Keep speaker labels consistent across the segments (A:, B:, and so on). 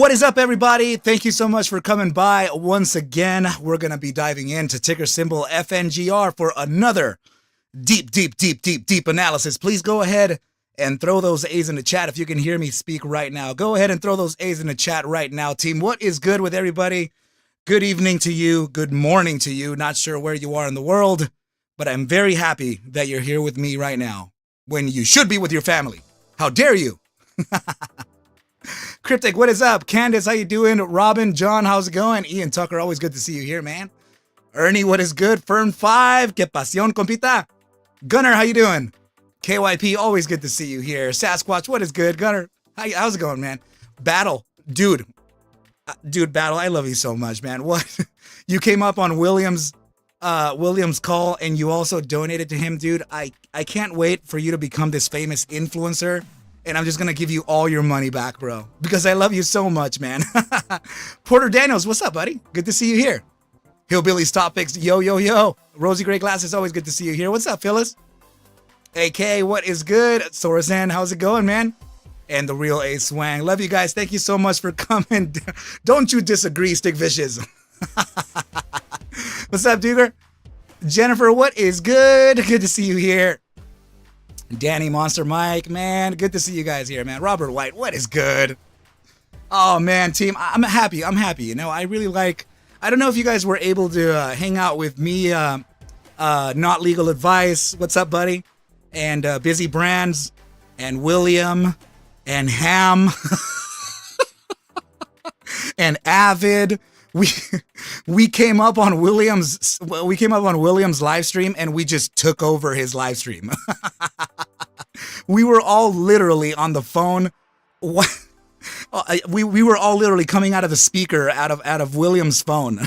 A: What is up, everybody? Thank you so much for coming by once again. We're going to be diving into ticker symbol FNGR for another deep analysis. Please go ahead and throw those A's in the chat if you can hear me speak right now. Go ahead and throw those A's in the chat right now, team. What is good with everybody? Good evening to you. Good morning to you. Not sure where you are in the world, but I'm very happy that you're here with me right now when you should be with your family. How dare you? Cryptic, what is up? Candace, how you doing? Robin, John, how's it going? Ian Tucker, always good to see you here, man. Ernie, what is good? Fern 5, que pasión, compita. Gunner, how you doing? KYP, always good to see you here. Sasquatch, what is good? Gunner, how's it going, man? Battle, dude, Battle, I love you so much, man. What? You came up on William's call and you also donated to him, dude. I can't wait for you to become this famous influencer. And I'm just going to give you all your money back, bro. Because I love you so much, man. Porter Daniels, what's up, buddy? Good to see you here. Hillbilly's Topics, yo. Rosie Gray Glasses, always good to see you here. What's up, Phyllis? AK, what is good? Sorasan, how's it going, man? And the real A Swang. Love you guys. Thank you so much for coming. Don't you disagree, Stick Vicious. What's up, Duger? Jennifer, what is good? Good to see you here. Danny, Monster Mike, man, good to see you guys here, man. Robert White, what is good? Oh, man, team, I'm happy. You know, I really like, I don't know if you guys were able to hang out with me, Not Legal Advice. What's up, buddy? And Busy Brands, and William, and Ham, and Avid. We came up on William's live stream and we just took over his live stream. We were all literally on the phone. We were all literally coming out of the speaker out of William's phone.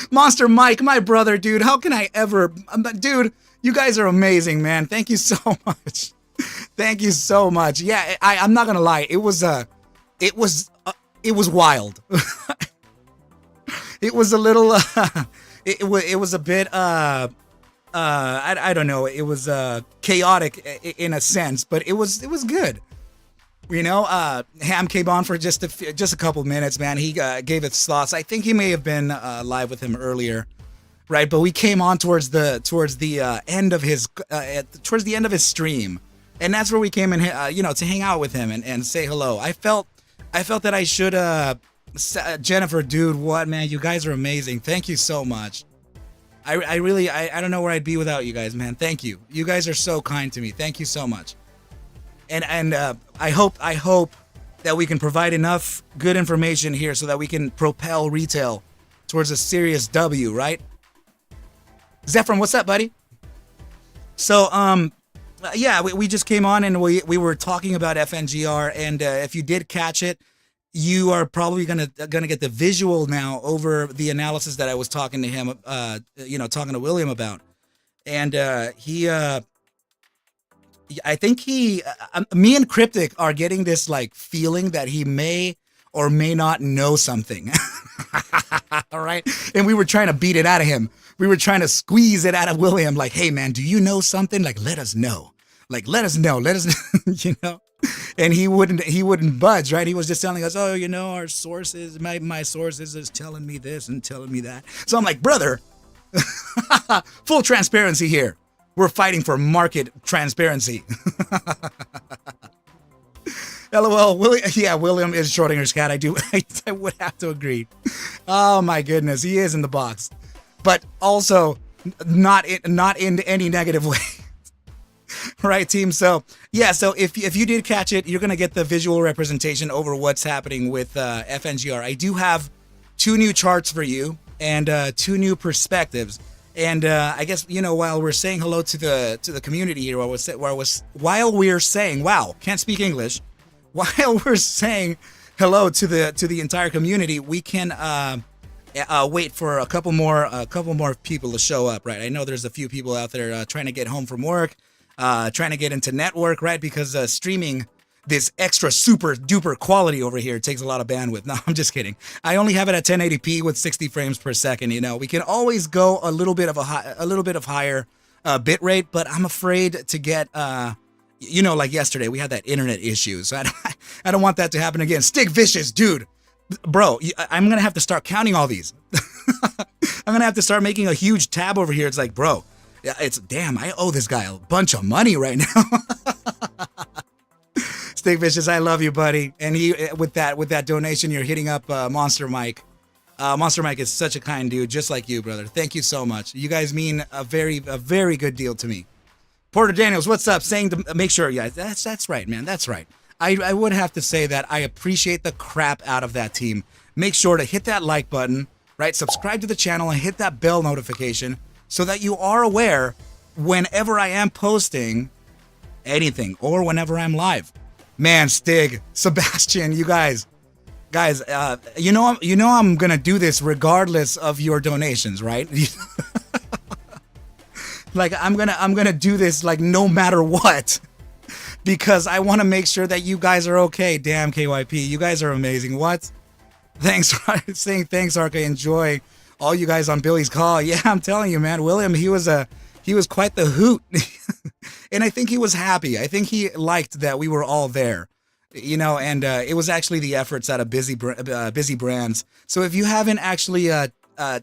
A: Monster Mike, my brother, dude. How can I ever, dude? You guys are amazing, man. Thank you so much. Thank you so much. Yeah, I'm not gonna lie. It was wild. It was a little, it was a bit, I don't know. It was chaotic in a sense, but it was good. You know, Ham came on for just a couple minutes, man. He gave his thoughts. I think he may have been live with him earlier, right? But we came on towards the end of his stream, and that's where we came in, to hang out with him and say hello. I felt that I should, Jennifer, dude, what, man, you guys are amazing. Thank you so much. I really don't know where I'd be without you guys, man. Thank you. You guys are so kind to me. Thank you so much. And I hope that we can provide enough good information here so that we can propel retail towards a serious W, right? Zephram, what's up, buddy? So, yeah, we just came on and we were talking about FNGR, and if you did catch it, you are probably gonna get the visual now over the analysis that I was talking to him, talking to William about, and I think me and Cryptic are getting this like feeling that he may or may not know something. All right, and we were trying to beat it out of him. We were trying to squeeze it out of William, like, hey man, do you know something? Like, let us know. Like, let us know, you know. And he wouldn't budge, right? He was just telling us, oh, you know, our sources, my sources is telling me this and telling me that. So I'm like, brother, full transparency here. We're fighting for market transparency. LOL, William is Schrodinger's cat. I would have to agree. Oh my goodness, he is in the box, but also not in any negative way. Right, team? So, yeah, so if you did catch it, you're going to get the visual representation over what's happening with FNGR. I do have 2 new charts for you and 2 new perspectives. And I guess, you know, while we're saying hello to the community here, while we're saying, wow, can't speak English, while we're saying hello to the entire community, we can wait for a couple more people to show up, right? I know there's a few people out there trying to get home from work, trying to get into network, right? Because streaming this extra super duper quality over here takes a lot of bandwidth. No, I'm just kidding. I only have it at 1080p with 60 frames per second. You know, we can always go a little bit of higher bit rate, but I'm afraid to get You know, like yesterday, we had that internet issue, so I don't want that to happen again. Stick Vicious, dude. Bro, I'm going to have to start counting all these. I'm going to have to start making a huge tab over here. It's like, bro, it's damn, I owe this guy a bunch of money right now. Stick Vicious, I love you, buddy. And he with that donation, you're hitting up Monster Mike. Monster Mike is such a kind dude, just like you, brother. Thank you so much. You guys mean a very good deal to me. Porter Daniels, what's up? Saying to make sure, yeah, that's right, man. That's right. I would have to say that I appreciate the crap out of that team. Make sure to hit that like button, right? Subscribe to the channel and hit that bell notification so that you are aware whenever I am posting anything or whenever I'm live. Man, Stig, Sebastian, you guys, you know I'm gonna do this regardless of your donations, right? Like I'm gonna do this like no matter what, because I want to make sure that you guys are okay. Damn, KYP, you guys are amazing. What? Thanks, saying thanks, ARCa. Enjoy all you guys on Billy's call. Yeah, I'm telling you, man. William, he was quite the hoot, and I think he was happy. I think he liked that we were all there, you know. And it was actually the efforts out of Busy Brands. So if you haven't actually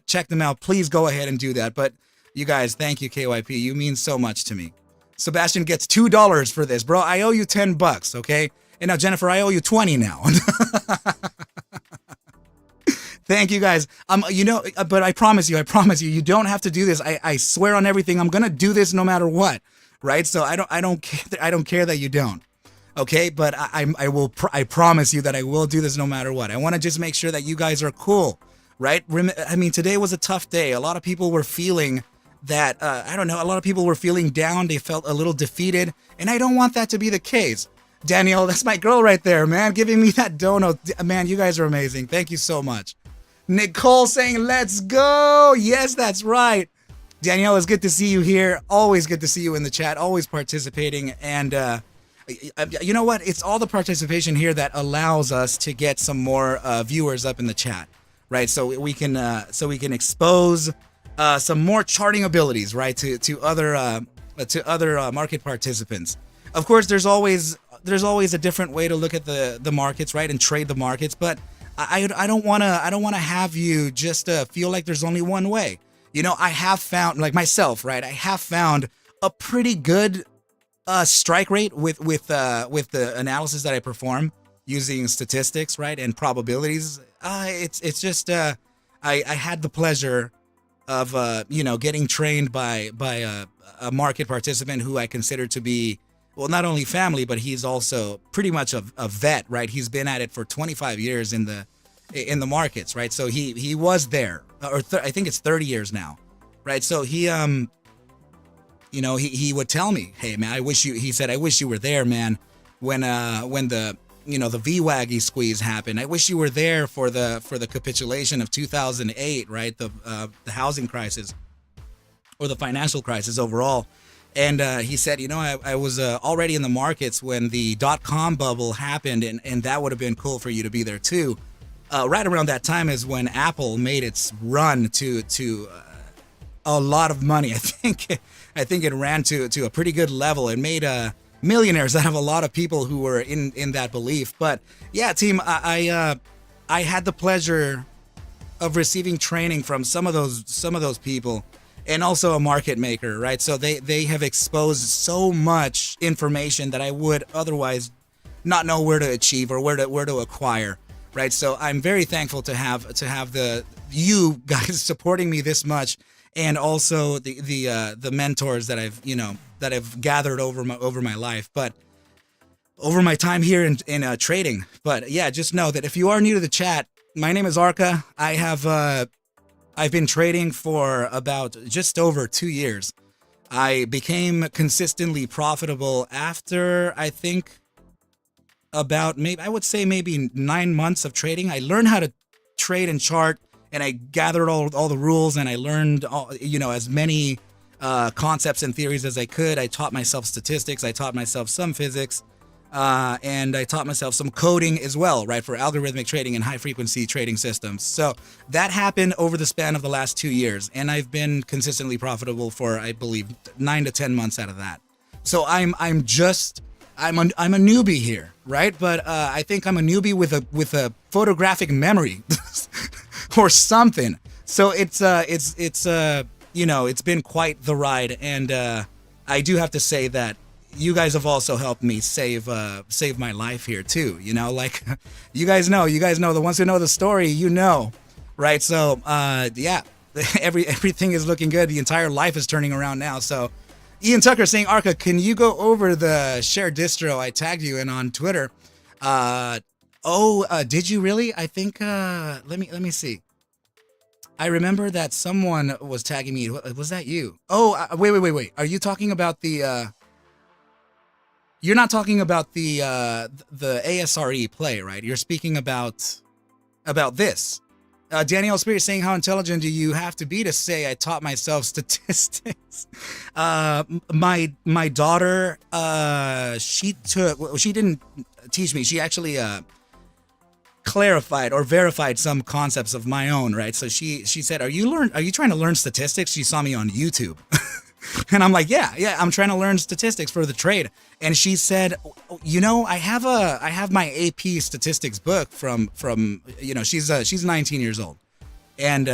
A: checked them out, please go ahead and do that. But you guys, thank you, KYP. You mean so much to me. Sebastian gets $2 for this, bro. I owe you $10, okay? And now, Jennifer, I owe you 20 now. Thank you, guys. You know, but I promise you, you don't have to do this. I swear on everything, I'm gonna do this no matter what, right? So I don't care that you don't, okay? But I promise you that I will do this no matter what. I want to just make sure that you guys are cool, right? I mean, today was a tough day. A lot of people were feeling that, I don't know, a lot of people were feeling down. They felt a little defeated, and I don't want that to be the case. Danielle, that's my girl right there, man, giving me that dono. Man, you guys are amazing. Thank you so much. Nicole saying, let's go. Yes, that's right. Danielle, it's good to see you here. Always good to see you in the chat, always participating. And you know what? It's all the participation here that allows us to get some more viewers up in the chat, right? So we can expose some more charting abilities, right, to other market participants. Of course, there's always a different way to look at the markets, right, and trade the markets. But I don't want to have you just feel like there's only one way. You know, I have found, like myself, right, I have found a pretty good strike rate with the analysis that I perform using statistics, right, and probabilities. It's just I had the pleasure of getting trained by a market participant who I consider to be, well, not only family, but he's also pretty much a vet, right? He's been at it for 25 years in the markets, right? So he was there, or I think it's 30 years now, right? So he would tell me, hey man, he said, I wish you were there, man, when the VWAG squeeze happened. I wish you were there for the capitulation of 2008, right? The housing crisis, or the financial crisis overall. And he said, I was already in the markets when the .com bubble happened, and that would have been cool for you to be there too. Right around that time is when Apple made its run to a lot of money. I think it ran to a pretty good level. It made millionaires out of a lot of people who were in that belief. But yeah, team, I had the pleasure of receiving training from some of those people, and also a market maker, right? So they have exposed so much information that I would otherwise not know where to achieve or where to acquire, right? So I'm very thankful to have you guys supporting me this much, and also the mentors that I've gathered over my life, but over my time here in trading. But yeah, just know that if you are new to the chat, my name is ARCa. I've been trading for about just over 2 years. I became consistently profitable after, I think, about maybe 9 months of trading. I learned how to trade and chart, and I gathered all the rules, and I learned as many concepts and theories as I could. I taught myself statistics. I taught myself some physics. And I taught myself some coding as well, right, for algorithmic trading and high-frequency trading systems. So that happened over the span of the last 2 years, and I've been consistently profitable for, I believe, 9 to 10 months out of that. So I'm just I'm a newbie here, right? But I think I'm a newbie with a photographic memory or something. So it's it's been quite the ride, and I do have to say that you guys have also helped me save my life here too. Like you guys know the ones who know the story, right? So yeah, everything is looking good. The entire life is turning around now. So Ian Tucker saying, ARCa, can you go over the share distro I tagged you in on Twitter? Did you really? I think let me see. I remember that someone was tagging me. Was that you? Oh, wait. Are you talking about the you're not talking about the ASRE play, right? You're speaking about this. Danielle Spirit saying, how intelligent do you have to be to say I taught myself statistics? My daughter, she didn't teach me. She actually clarified or verified some concepts of my own, right? So she said, are you trying to learn statistics? She saw me on YouTube. And I'm like, yeah, I'm trying to learn statistics for the trade. And she said, I have my AP statistics book from she's 19 years old. And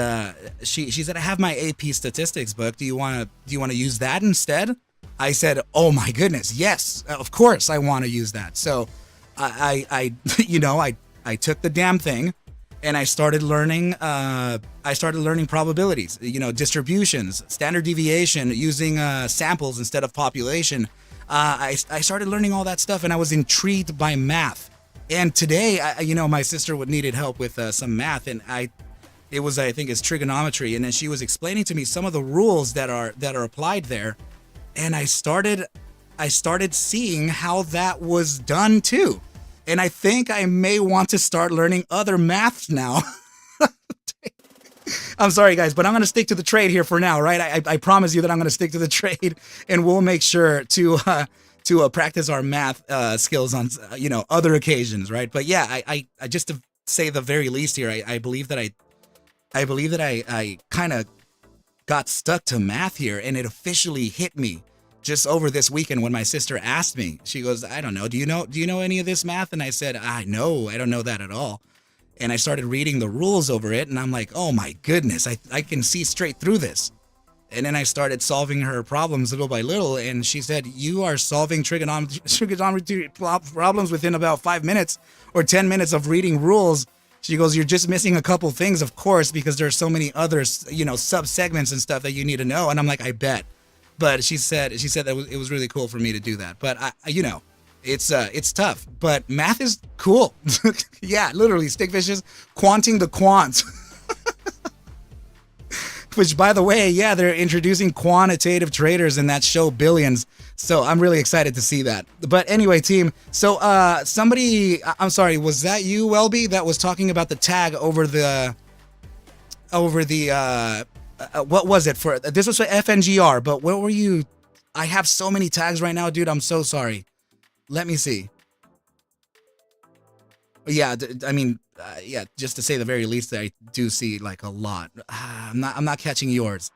A: she said, I have my AP statistics book. Do you want to use that instead? I said, oh my goodness, yes, of course I want to use that. So I took the damn thing. And I started learning probabilities, distributions, standard deviation, using samples instead of population. I started learning all that stuff, and I was intrigued by math. And today, my sister needed help with some math, and I think it's trigonometry. And then she was explaining to me some of the rules that are applied there, and I started seeing how that was done too. And I think I may want to start learning other maths now. I'm sorry, guys, but I'm going to stick to the trade here for now, right? I promise you that I'm going to stick to the trade, and we'll make sure to practice our math skills on other occasions, right? But yeah, I just to say the very least here, I believe that I kind of got stuck to math here, and it officially hit me just over this weekend when my sister asked me. She goes, I don't know, do you know any of this math? And I said, I don't know that at all. And I started reading the rules over it, and I'm like, oh my goodness, I can see straight through this. And then I started solving her problems little by little, and she said, you are solving trigonometry problems within about 5 minutes or 10 minutes of reading rules. She goes, you're just missing a couple things, of course, because there's so many other, sub-segments and stuff that you need to know. And I'm like, I bet. But she said that it was really cool for me to do that. But it's tough. But math is cool. Yeah, literally, stickfishes, quanting the quants. Which, by the way, yeah, they're introducing quantitative traders in that show Billions. So I'm really excited to see that. But anyway, team. So somebody, I'm sorry, was that you, Welby, that was talking about the tag over the what was it for? This was for FNGR, but what were you? I have so many tags right now, dude. I'm so sorry. Let me see. Yeah, yeah. Just to say the very least, I do see like a lot. I'm not catching yours.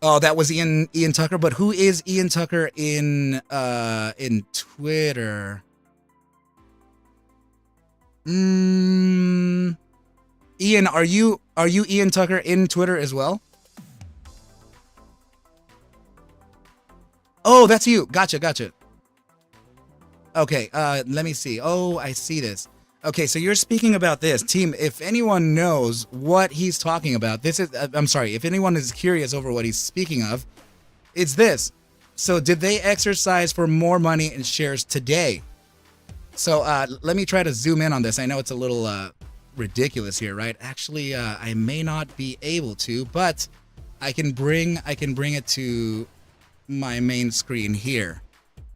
A: Oh, that was Ian Tucker. But who is Ian Tucker in Twitter? Ian, are you Ian Tucker in Twitter as well? Oh, that's you. Gotcha. Okay, let me see. Oh, I see this. Okay, so you're speaking about this. Team, if anyone knows what he's talking about, if anyone is curious over what he's speaking of, it's this. So did they exercise for more money in shares today? So let me try to zoom in on this. I know it's a little ridiculous here, right? Actually, I may not be able to, but I can bring it to my main screen here,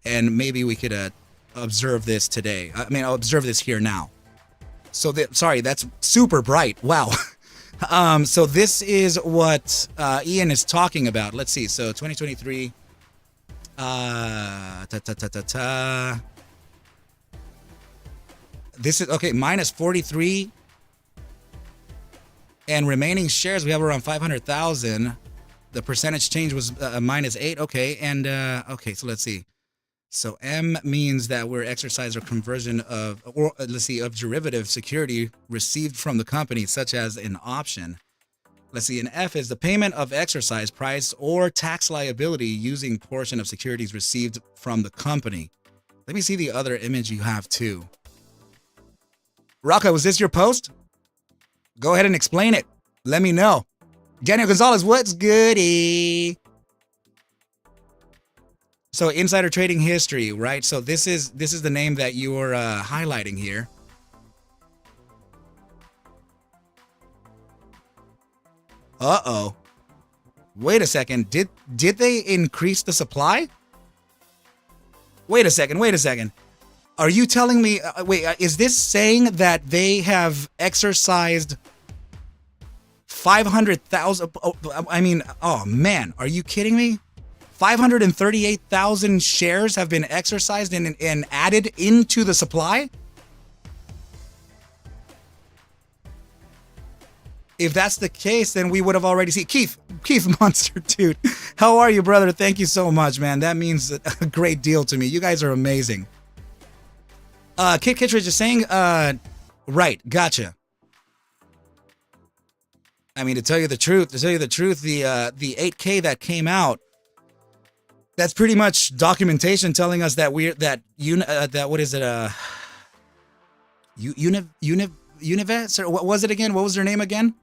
A: and maybe we could observe this today. I'll observe this here now. So that's super bright. Wow. So this is what Ian is talking about. Let's see. So 2023. This is okay. Minus 43. And remaining shares, we have around 500,000. The percentage change was -8. Okay. And okay, so let's see. So M means that we're exercise or conversion of, or let's see, of derivative security received from the company, such as an option. Let's see, an F is the payment of exercise price or tax liability using portion of securities received from the company. Let me see the other image you have too. Rocco, was this your post? Go ahead and explain it. Let me know. Daniel Gonzalez, what's goody? So insider trading history, right? So this is the name that you're highlighting here. Uh-oh. Wait a second. Did they increase the supply? Wait a second. Are you telling me, is this saying that they have exercised 500,000? I mean, oh man, are you kidding me? 538,000 shares have been exercised and added into the supply? If that's the case, then we would have already seen. Keith Monster, dude. How are you, brother? Thank you so much, man. That means a great deal to me. You guys are amazing. Kit Kittredge is saying, right, gotcha. I mean, to tell you the truth, the 8K that came out, that's pretty much documentation telling us that what is it? Univest, or what was it again? What was their name again?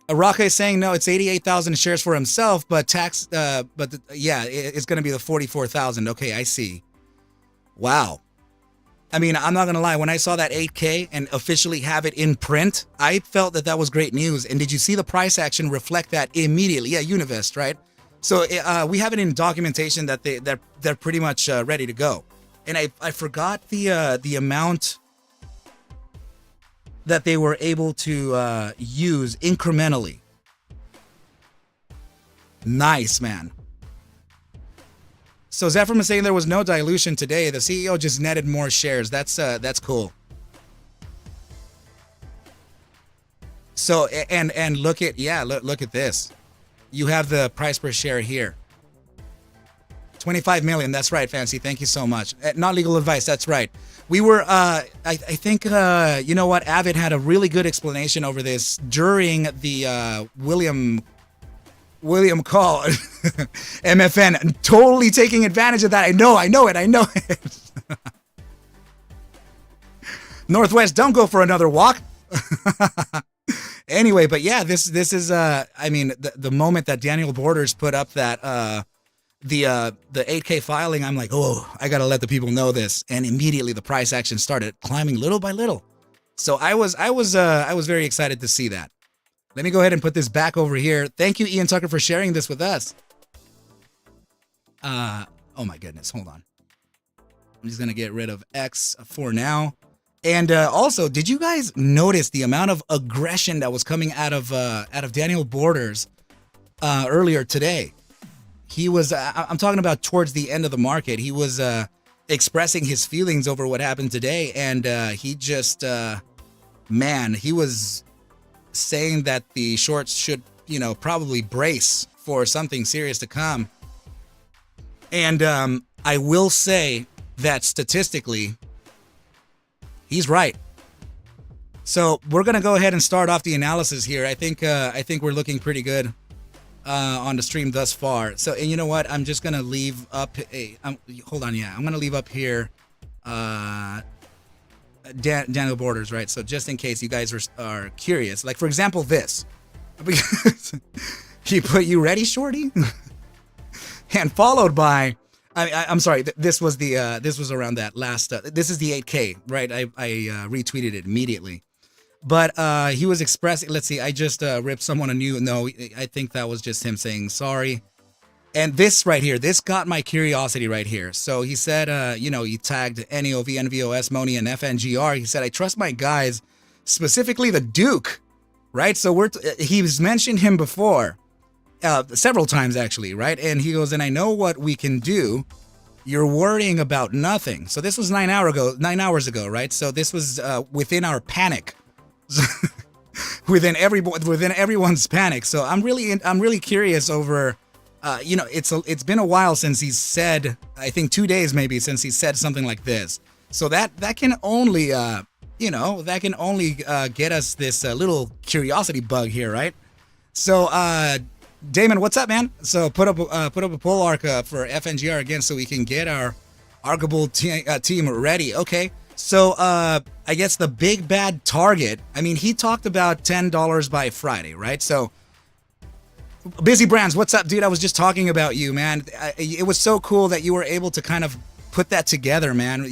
A: ARCa is saying no, it's 88,000 shares for himself, but tax, it's going to be the 44,000. Okay, I see. Wow. I mean, I'm not going to lie. When I saw that 8K and officially have it in print, I felt that was great news. And did you see the price action reflect that immediately? Yeah, Univest, right? So we have it in documentation that they're pretty much ready to go. And I forgot the amount that they were able to use incrementally. Nice, man. So Zephyr is saying there was no dilution today. The CEO just netted more shares. That's cool. So and look at this. You have the price per share here. 25 million. That's right, Fancy. Thank you so much. Not legal advice. That's right. We were, I think, you know what? Avid had a really good explanation over this during the William call. MFN. Totally taking advantage of that. I know it. Northwest, don't go for another walk. Anyway, but yeah, this is, I mean, the moment that Daniel Borders put up that, the 8K filing, I'm like, oh, I gotta let the people know this, and immediately the price action started climbing little by little. So I was very excited to see that. Let me go ahead and put this back over here. Thank you, Ian Tucker, for sharing this with us. Oh my goodness, hold on. I'm just gonna get rid of X for now. And also, did you guys notice the amount of aggression that was coming out of Daniel Borders earlier today? He was, I'm talking about towards the end of the market, he was expressing his feelings over what happened today. And he just, he was saying that the shorts should, probably brace for something serious to come. And I will say that statistically, he's right. So we're going to go ahead and start off the analysis here. I think we're looking pretty good on the stream thus far. So, and you know what? I'm just gonna leave up. Hold on, yeah. I'm gonna leave up here. Daniel Borders, right? So just in case you guys are curious, like for example, this. He put "you ready, shorty," and followed by. I'm sorry. This was around that last. This is the 8K, right? I retweeted it immediately. But he was expressing, let's see, I just ripped someone a new, no, I think that was just him saying sorry. And this right here, this got my curiosity right here. So he said, he tagged NEOV, NVOS, Moni, and FNGR. He said, I trust my guys, specifically the Duke, right? So he's mentioned him before, several times actually, right? And he goes, and I know what we can do. You're worrying about nothing. So this was 9 hours ago, right? So this was within our panic. within everyone's panic. So I'm really curious over it's been a while since he's said, I think 2 days maybe since he said something like this. So that can only, get us this little curiosity bug here, right? So, Damon, what's up, man? So put up a poll ARCa for FNGR again, so we can get our ARCable team ready. Okay. So, I guess the big bad target. I mean, he talked about $10 by Friday, right? So, Busy Brands, what's up, dude? I was just talking about you, man. It was so cool that you were able to kind of put that together, man.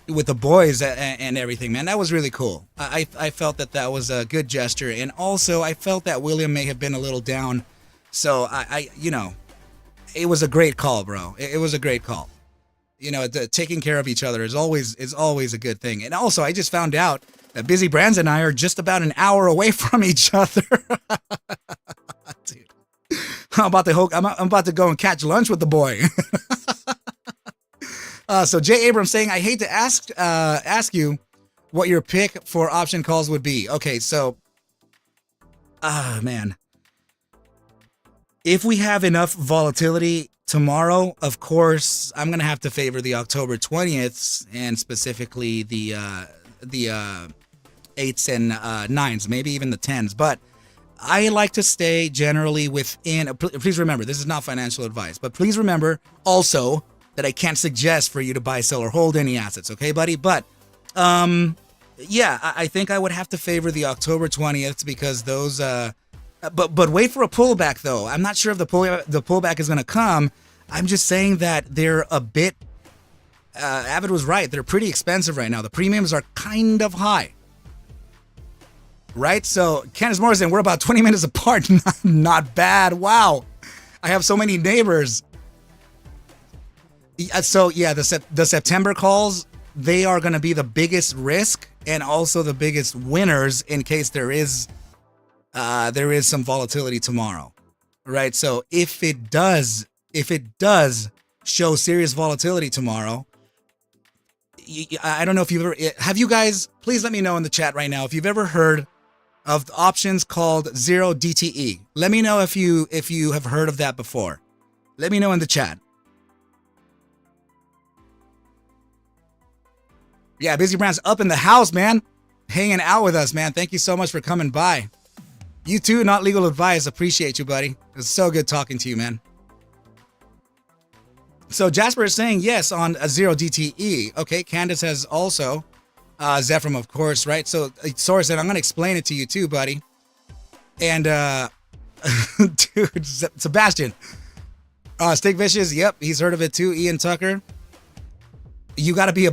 A: With the boys and everything, man. That was really cool. I felt that was a good gesture, and also I felt that William may have been a little down. So it was a great call, bro. It was a great call. Taking care of each other is always a good thing. And also, I just found out that Busy Brands and I are just about an hour away from each other. Dude, I'm about to go and catch lunch with the boy. So Jay Abrams saying, I hate to ask you what your pick for option calls would be. Okay, so, man, if we have enough volatility tomorrow, of course, I'm gonna have to favor the October 20th and specifically the 8s and 9s, maybe even the 10s. But I like to stay generally within. Please remember, this is not financial advice, but please remember also that I can't suggest for you to buy, sell, or hold any assets, okay, buddy? But, I think I would have to favor the October 20th because those, but wait for a pullback, though. I'm not sure if the pullback is going to come. I'm just saying that they're a bit, Avid was right. They're pretty expensive right now. The premiums are kind of high, right? So, Candace Morrison, we're about 20 minutes apart. Not bad. Wow. I have so many neighbors. So yeah, the September calls, they are going to be the biggest risk and also the biggest winners in case there is some volatility tomorrow, right? So if it does show serious volatility tomorrow, I don't know if have you guys, please let me know in the chat right now if you've ever heard of options called 0 DTE. Let me know if you have heard of that before. Let me know in the chat. Yeah, Busy Brands up in the house, man. Hanging out with us, man. Thank you so much for coming by. You too, not legal advice. Appreciate you, buddy. It's so good talking to you, man. So Jasper is saying yes on a 0 DTE. Okay, Candace has also. Zephram, of course, right? So Sora said, I'm going to explain it to you too, buddy. And, dude, Sebastian. Stick Vicious, yep, he's heard of it too. Ian Tucker. You got to be a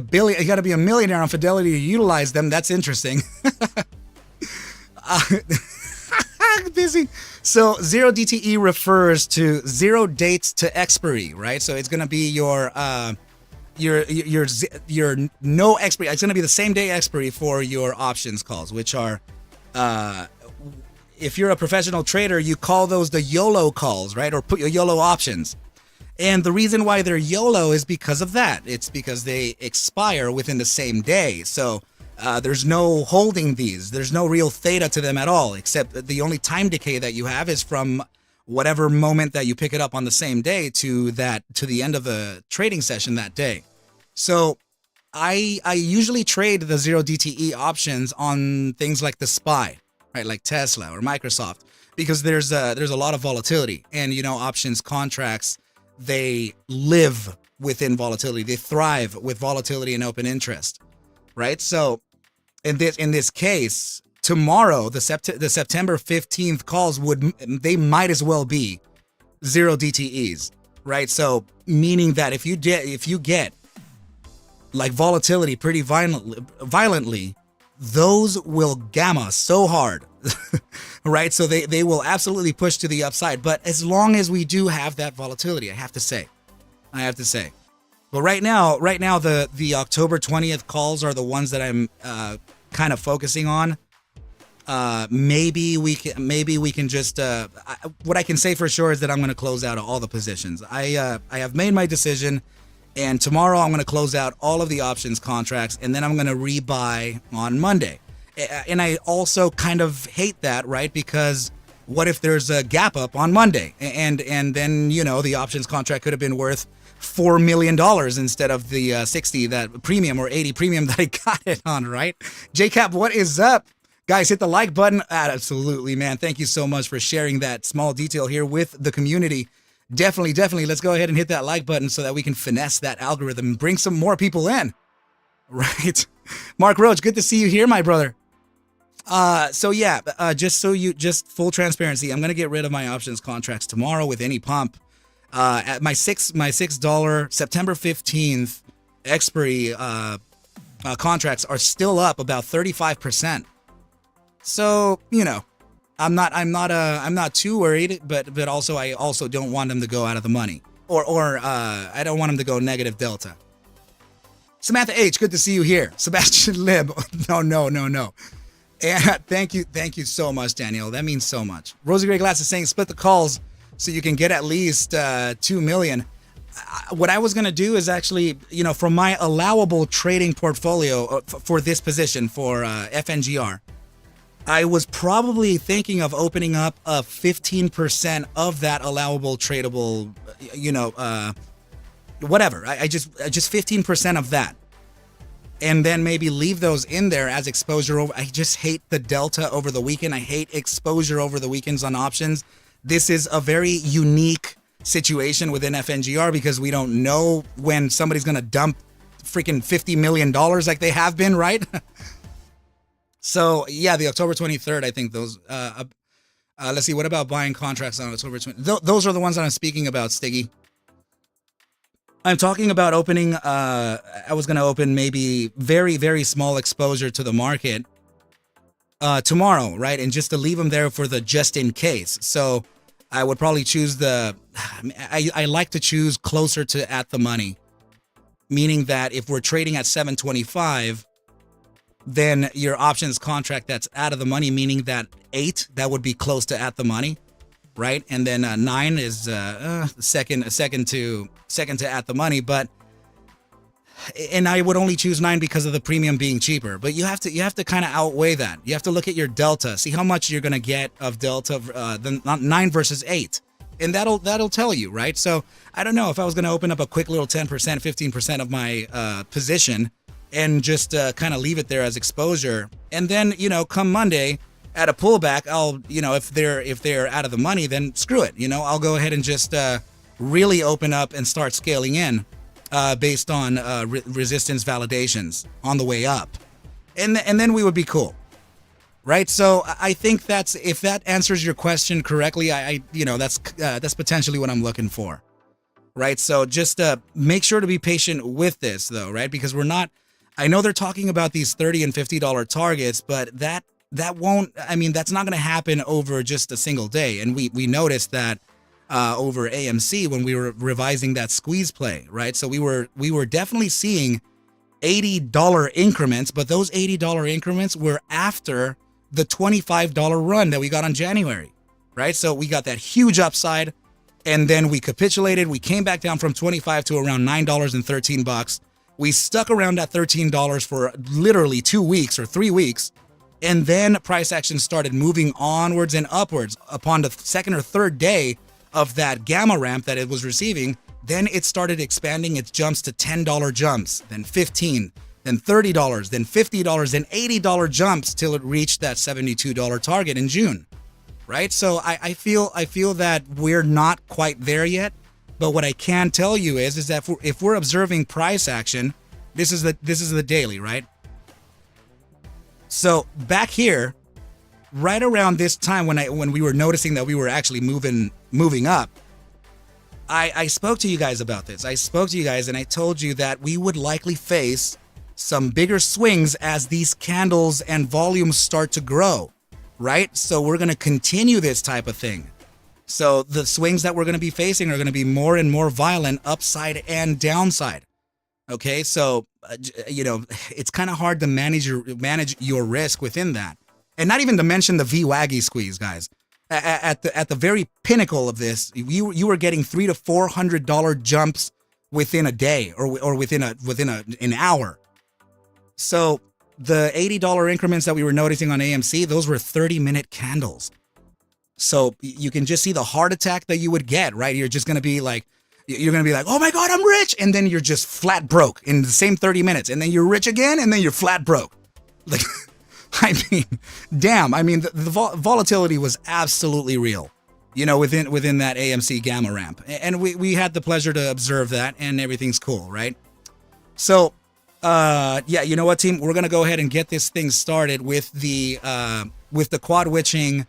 A: millionaire on Fidelity to utilize them. That's interesting. Busy. So 0 DTE refers to 0 dates to expiry, right? So it's going to be your no expiry. It's going to be the same day expiry for your options calls, which are, if you're a professional trader, you call those the YOLO calls, right? Or put your YOLO options. And the reason why they're YOLO is because of that. It's because they expire within the same day. So there's no holding these. There's no real theta to them at all, except the only time decay that you have is from whatever moment that you pick it up on the same day to the end of the trading session that day. So I usually trade the 0 DTE options on things like the SPY, right? Like Tesla or Microsoft, because there's a lot of volatility, and options contracts, they live within volatility. They thrive with volatility and open interest, right? So in this case, tomorrow, the September 15th calls they might as well be 0 DTEs, right? So meaning that if you get like volatility pretty violently, those will gamma so hard, right? So they will absolutely push to the upside. But as long as we do have that volatility, I have to say. But right now, the October 20th calls are the ones that I'm kind of focusing on. Maybe we can just what I can say for sure is that I'm going to close out all the positions. I have made my decision, and tomorrow I'm going to close out all of the options contracts, and then I'm going to rebuy on Monday. And I also kind of hate that, right? Because What if there's a gap up on Monday, and then the options contract could have been worth $4 million instead of the 60 that premium or 80 premium that I got it on, right? JCap, what is up? Guys, hit the like button. Absolutely, man. Thank you so much for sharing that small detail here with the community. Definitely. Let's go ahead and hit that like button so that we can finesse that algorithm and bring some more people in, right? Mark Roach, good to see you here, my brother. Just full transparency, I'm going to get rid of my options contracts tomorrow with any pump. At my $6 September 15th expiry contracts are still up about 35%. So, I'm not too worried, but also I also don't want them to go out of the money or I don't want them to go negative delta. Samantha H, good to see you here. Sebastian Lib, no. And thank you so much, Daniel. That means so much. Rosie Gray Glass is saying split the calls so you can get at least 2 million. What I was going to do is actually, from my allowable trading portfolio for this position for FNGR, I was probably thinking of opening up a 15% of that allowable tradable, whatever. I just 15% of that. And then maybe leave those in there as exposure over. I just hate the delta over the weekend. I hate exposure over the weekends on options. This is a very unique situation within FNGR because we don't know when somebody's going to dump freaking $50 million like they have been, right? So, yeah, the October 23rd, I think those, let's see, what about buying contracts on October 20th? Those are the ones that I'm speaking about, Stiggy. I'm talking about opening, I was going to open maybe very, very small exposure to the market tomorrow, right? And just to leave them there for the just in case. So I would probably choose I like to choose closer to at the money, meaning that if we're trading at 725, then your options contract that's out of the money, meaning that 8, that would be close to at the money, right? And then 9 is second to at the money, and I would only choose 9 because of the premium being cheaper. But you have to kind of outweigh that. You have to look at your delta, see how much you're gonna get of delta, the 9 versus 8, and that'll tell you, right? So I don't know if I was gonna open up a quick little 10%, 15% of my position and just kind of leave it there as exposure, and then come Monday at a pullback, I'll if they're out of the money, then screw it. I'll go ahead and just really open up and start scaling in based on resistance validations on the way up, and then we would be cool, right? So I think if that answers your question correctly, that's potentially what I'm looking for, right? So just make sure to be patient with this though, right? Because I know they're talking about these $30 and $50 targets, but that won't, that's not going to happen over just a single day. And we noticed that over AMC when we were revising that squeeze play, right? So we were definitely seeing $80 increments, but those $80 increments were after the $25 run that we got on January, right? So we got that huge upside, and then we capitulated. We came back down from 25 to around $9.13. We stuck around at $13 for literally 2 weeks or 3 weeks. And then price action started moving onwards and upwards. Upon the second or third day of that gamma ramp that it was receiving, then it started expanding its jumps to $10 jumps, then $15, then $30, then $50, then $80 jumps till it reached that $72 target in June, right? So I feel that we're not quite there yet. But what I can tell you is that if we're observing price action, this is the daily, right? So back here, right around this time when we were noticing that we were actually moving up, I spoke to you guys about this. I spoke to you guys and I told you that we would likely face some bigger swings as these candles and volumes start to grow, right? So we're going to continue this type of thing. So the swings that we're going to be facing are going to be more and more violent, upside and downside. Okay, so it's kind of hard to manage your risk within that, and not even to mention the VWAGI squeeze, guys. At the very pinnacle of this, you were getting $300 to $400 jumps within a day or within an hour. So the $80 increments that we were noticing on AMC, those were 30-minute candles. So you can just see the heart attack that you would get, right? You're just going to be like, oh my God, I'm rich. And then you're just flat broke in the same 30 minutes. And then you're rich again. And then you're flat broke. Like, I mean, damn. I mean, the volatility was absolutely real, within that AMC gamma ramp. And we had the pleasure to observe that, and everything's cool, right? So, yeah, you know what, team? We're going to go ahead and get this thing started with the quad witching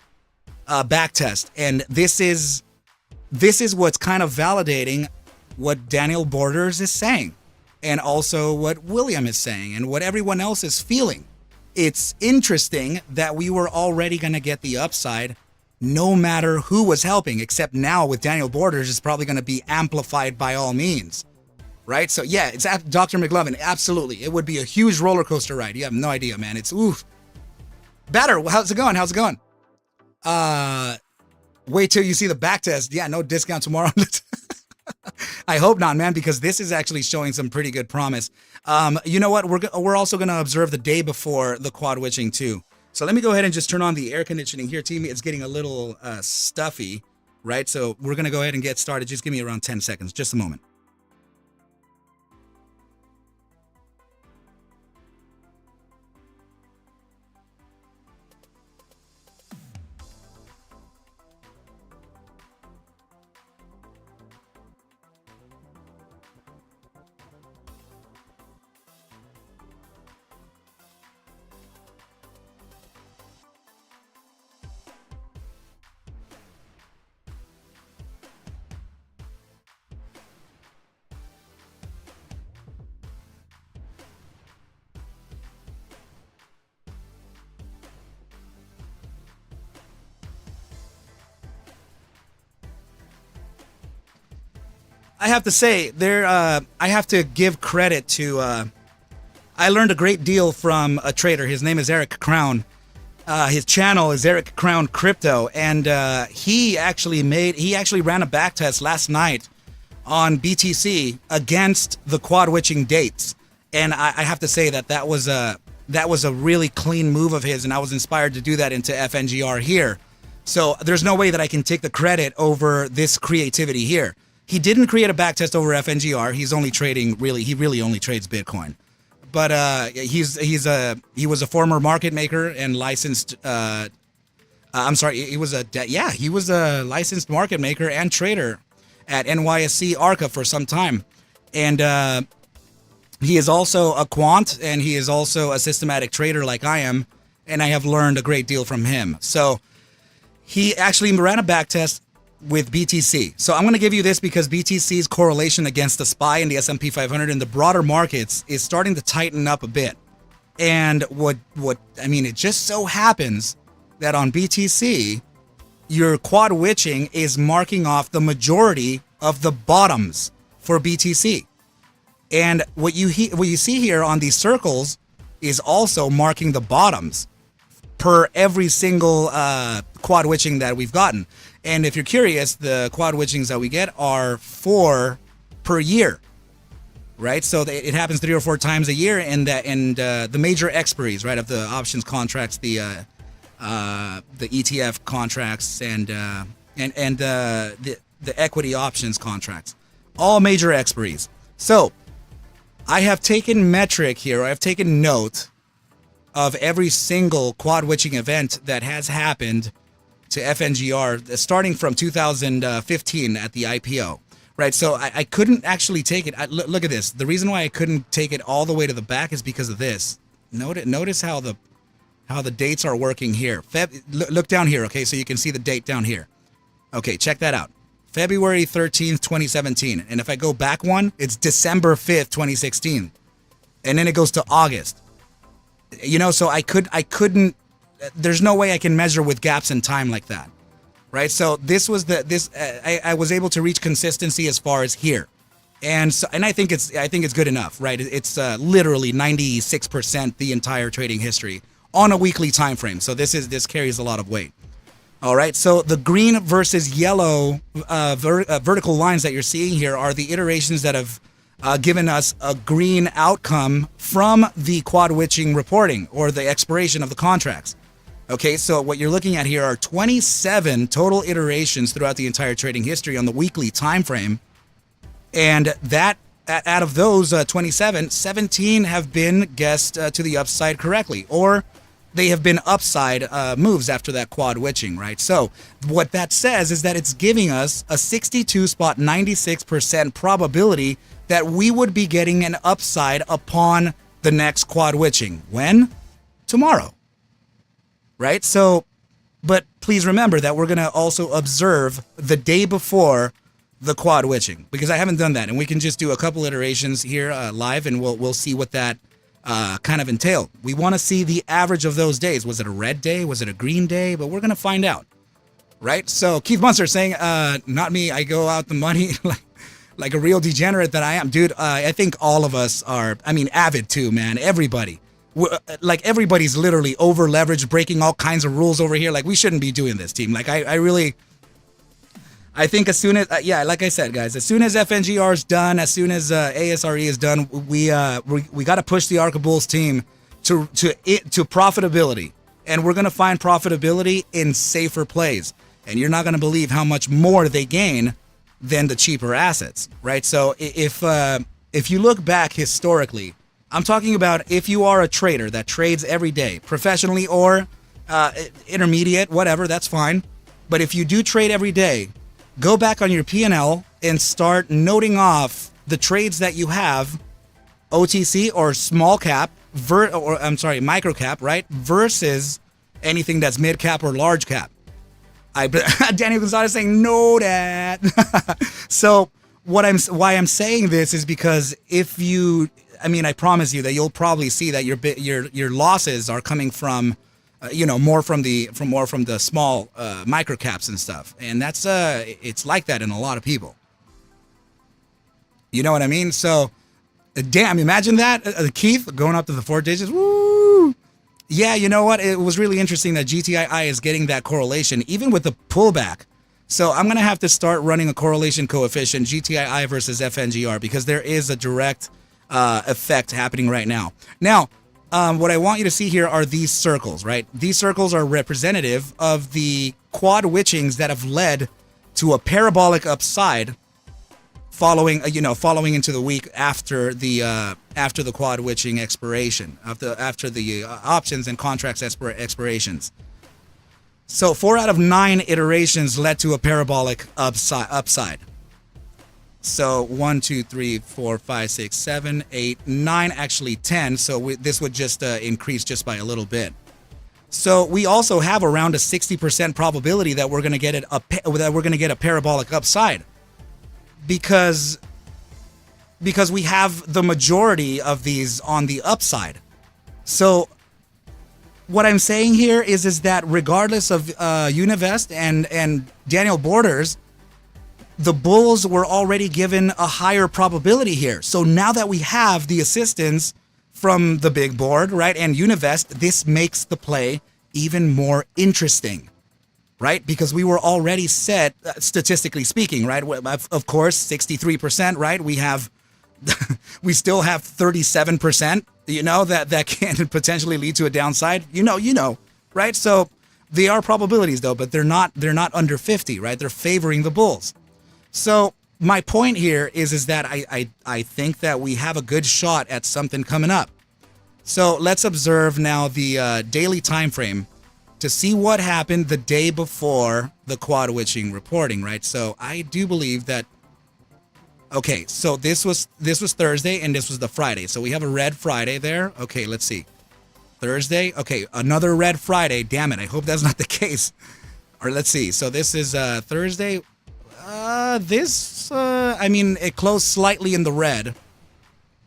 A: back test. And this is what's kind of validating what Daniel Borders is saying, and also what William is saying, and what everyone else is feeling. It's interesting that we were already going to get the upside no matter who was helping, except now with Daniel Borders, it's probably going to be amplified by all means, right? So yeah, it's Dr. McLovin. Absolutely. It would be a huge roller coaster ride. You have no idea, man. It's oof. Better. How's it going? Wait till you see the back test. Yeah, no discount tomorrow. I hope not, man, because this is actually showing some pretty good promise. You know what? We're also going to observe the day before the quad witching too. So let me go ahead and just turn on the air conditioning here, team. It's getting a little stuffy, right? So we're going to go ahead and get started. Just give me around 10 seconds. Just a moment. I have to say, I have to give credit to, I learned a great deal from a trader. His name is Eric Crown. His channel is Eric Crown Crypto. And he actually ran a back test last night on BTC against the quad witching dates. And I have to say that was a really clean move of his. And I was inspired to do that into FNGR here. So there's no way that I can take the credit over this creativity here. He didn't create a backtest over FNGR. He's only trading he really only trades Bitcoin. But he was a former market maker and licensed. He was a licensed market maker and trader at NYSE ARCa for some time, and he is also a quant, and he is also a systematic trader like I am, and I have learned a great deal from him. So he actually ran a backtest with BTC. So I'm going to give you this because BTC's correlation against the SPY and the S&P 500 and the broader markets is starting to tighten up a bit. And it just so happens that on BTC, your quad witching is marking off the majority of the bottoms for BTC. And what you see here on these circles is also marking the bottoms per every single quad witching that we've gotten. And if you're curious, the quad witchings that we get are 4 per year, right? So it happens 3 or 4 times a year, and the major expiries, right, of the options contracts, the ETF contracts, and the equity options contracts, all major expiries. So I have taken metric here. I've taken note of every single quad witching event that has happened to FNGR starting from 2015 at the IPO, right? So I couldn't actually take it. Look at this. The reason why I couldn't take it all the way to the back is because of this. Notice how the dates are working here. Look down here, okay? So you can see the date down here. Okay, check that out. February 13th, 2017. And if I go back one, it's December 5th, 2016. And then it goes to August. So I couldn't. There's no way I can measure with gaps in time like that, right? So I was able to reach consistency as far as here, and I think it's good enough, right? It's literally 96% the entire trading history on a weekly time frame. So this carries a lot of weight. All right. So the green versus yellow vertical lines that you're seeing here are the iterations that have given us a green outcome from the quad witching reporting or the expiration of the contracts. Okay, so what you're looking at here are 27 total iterations throughout the entire trading history on the weekly time frame. And that out of those 27, 17 have been guessed to the upside correctly, or they have been upside moves after that quad witching, right? So what that says is that it's giving us a 62.96% probability that we would be getting an upside upon the next quad witching. When? Tomorrow, right? So, but please remember that we're going to also observe the day before the quad witching, because I haven't done that, and we can just do a couple iterations here live, and we'll see what that kind of entailed. We want to see the average of those days. Was it a red day? Was it a green day? But we're going to find out, right? So Keith Munster saying, not me, I go out the money like a real degenerate that I am. Dude, I think all of us are, I mean, avid too, man. Everybody. Like, everybody's literally over leveraged, breaking all kinds of rules over here. Like, we shouldn't be doing this, team. Like, I think as soon as, yeah, like I said, guys, as soon as FNGR is done, as soon as ASRE is done, we got to push the ARCa Bulls team to profitability, and we're gonna find profitability in safer plays, and you're not gonna believe how much more they gain than the cheaper assets, right? So if you look back historically, I'm talking about if you are a trader that trades every day, professionally or intermediate, whatever, that's fine. But if you do trade every day, go back on your P&L and start noting off the trades that you have, OTC or small cap, micro cap, right? Versus anything that's mid cap or large cap. Daniel Gonzalez saying no, Dad. So why I'm saying this is because if you, I mean, I promise you that you'll probably see that your losses are coming from, more from the small micro caps and stuff, and that's it's like that in a lot of people. You know what I mean? So, damn, imagine that, Keith going up to the 4 digits. Woo! Yeah, you know what? It was really interesting that GTII is getting that correlation, even with the pullback. So I'm gonna have to start running a correlation coefficient, GTII versus FNGR, because there is a direct effect happening right now. Now. What I want you to see here are these circles, right? These circles are representative of the quad witchings that have led to a parabolic upside following into the week after the quad witching expiration, after the options and contracts expirations. So 4 out of 9 iterations led to a parabolic upside. So 1, 2, 3, 4, 5, 6, 7, 8, 9, actually 10. So this would just increase just by a little bit. So we also have around a 60% probability that we're going to get a parabolic upside, because we have the majority of these on the upside. So what I'm saying here is that regardless of Univest and Daniel Borders, the bulls were already given a higher probability here. So now that we have the assistance from the big board, right, and Univest, this makes the play even more interesting, right? Because we were already set, statistically speaking, right? Of course, 63%, right? We still have 37%, that can potentially lead to a downside, right? So they are probabilities though, but they're not under 50, right? They're favoring the bulls. So my point here is that I think that we have a good shot at something coming up. So let's observe now the daily time frame to see what happened the day before the quad witching reporting, right? So I do believe that. Okay, so this was Thursday and this was the Friday. So we have a red Friday there. Okay, let's see. Thursday. Okay, another red Friday. Damn it! I hope that's not the case. Or let's see. So this is Thursday. It closed slightly in the red,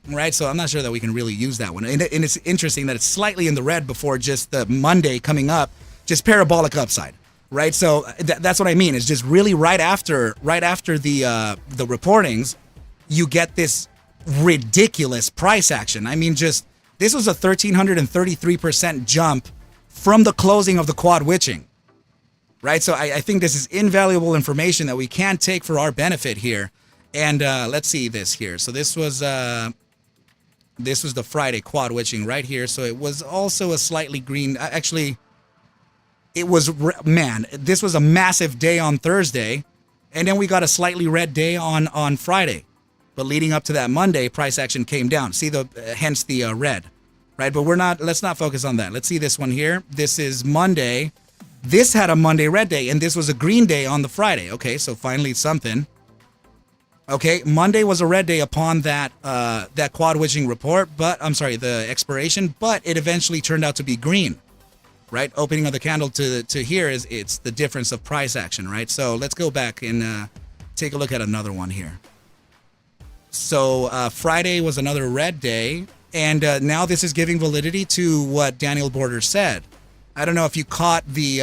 A: right? So I'm not sure that we can really use that one. And it's interesting that it's slightly in the red before just the Monday coming up, just parabolic upside, right? So that's what I mean. It's just really right after the reportings, you get this ridiculous price action. I mean, just this was a 1,333% jump from the closing of the quad witching. Right, so I think this is invaluable information that we can take for our benefit here. And let's see this here. So this was the Friday quad witching right here. So it was also a slightly green. Actually, it was, man, this was a massive day on Thursday, and then we got a slightly red day on Friday. But leading up to that Monday, price action came down. See hence the red, right? But let's not focus on that. Let's see this one here. This is Monday. This had a Monday red day, and this was a green day on the Friday. Okay, so finally something. Okay, Monday was a red day upon that quad witching report, but I'm sorry, the expiration, but it eventually turned out to be green, right? Opening of the candle to here it's the difference of price action, right? So let's go back and take a look at another one here. So Friday was another red day, and now this is giving validity to what Daniel Border said. I don't know if you caught the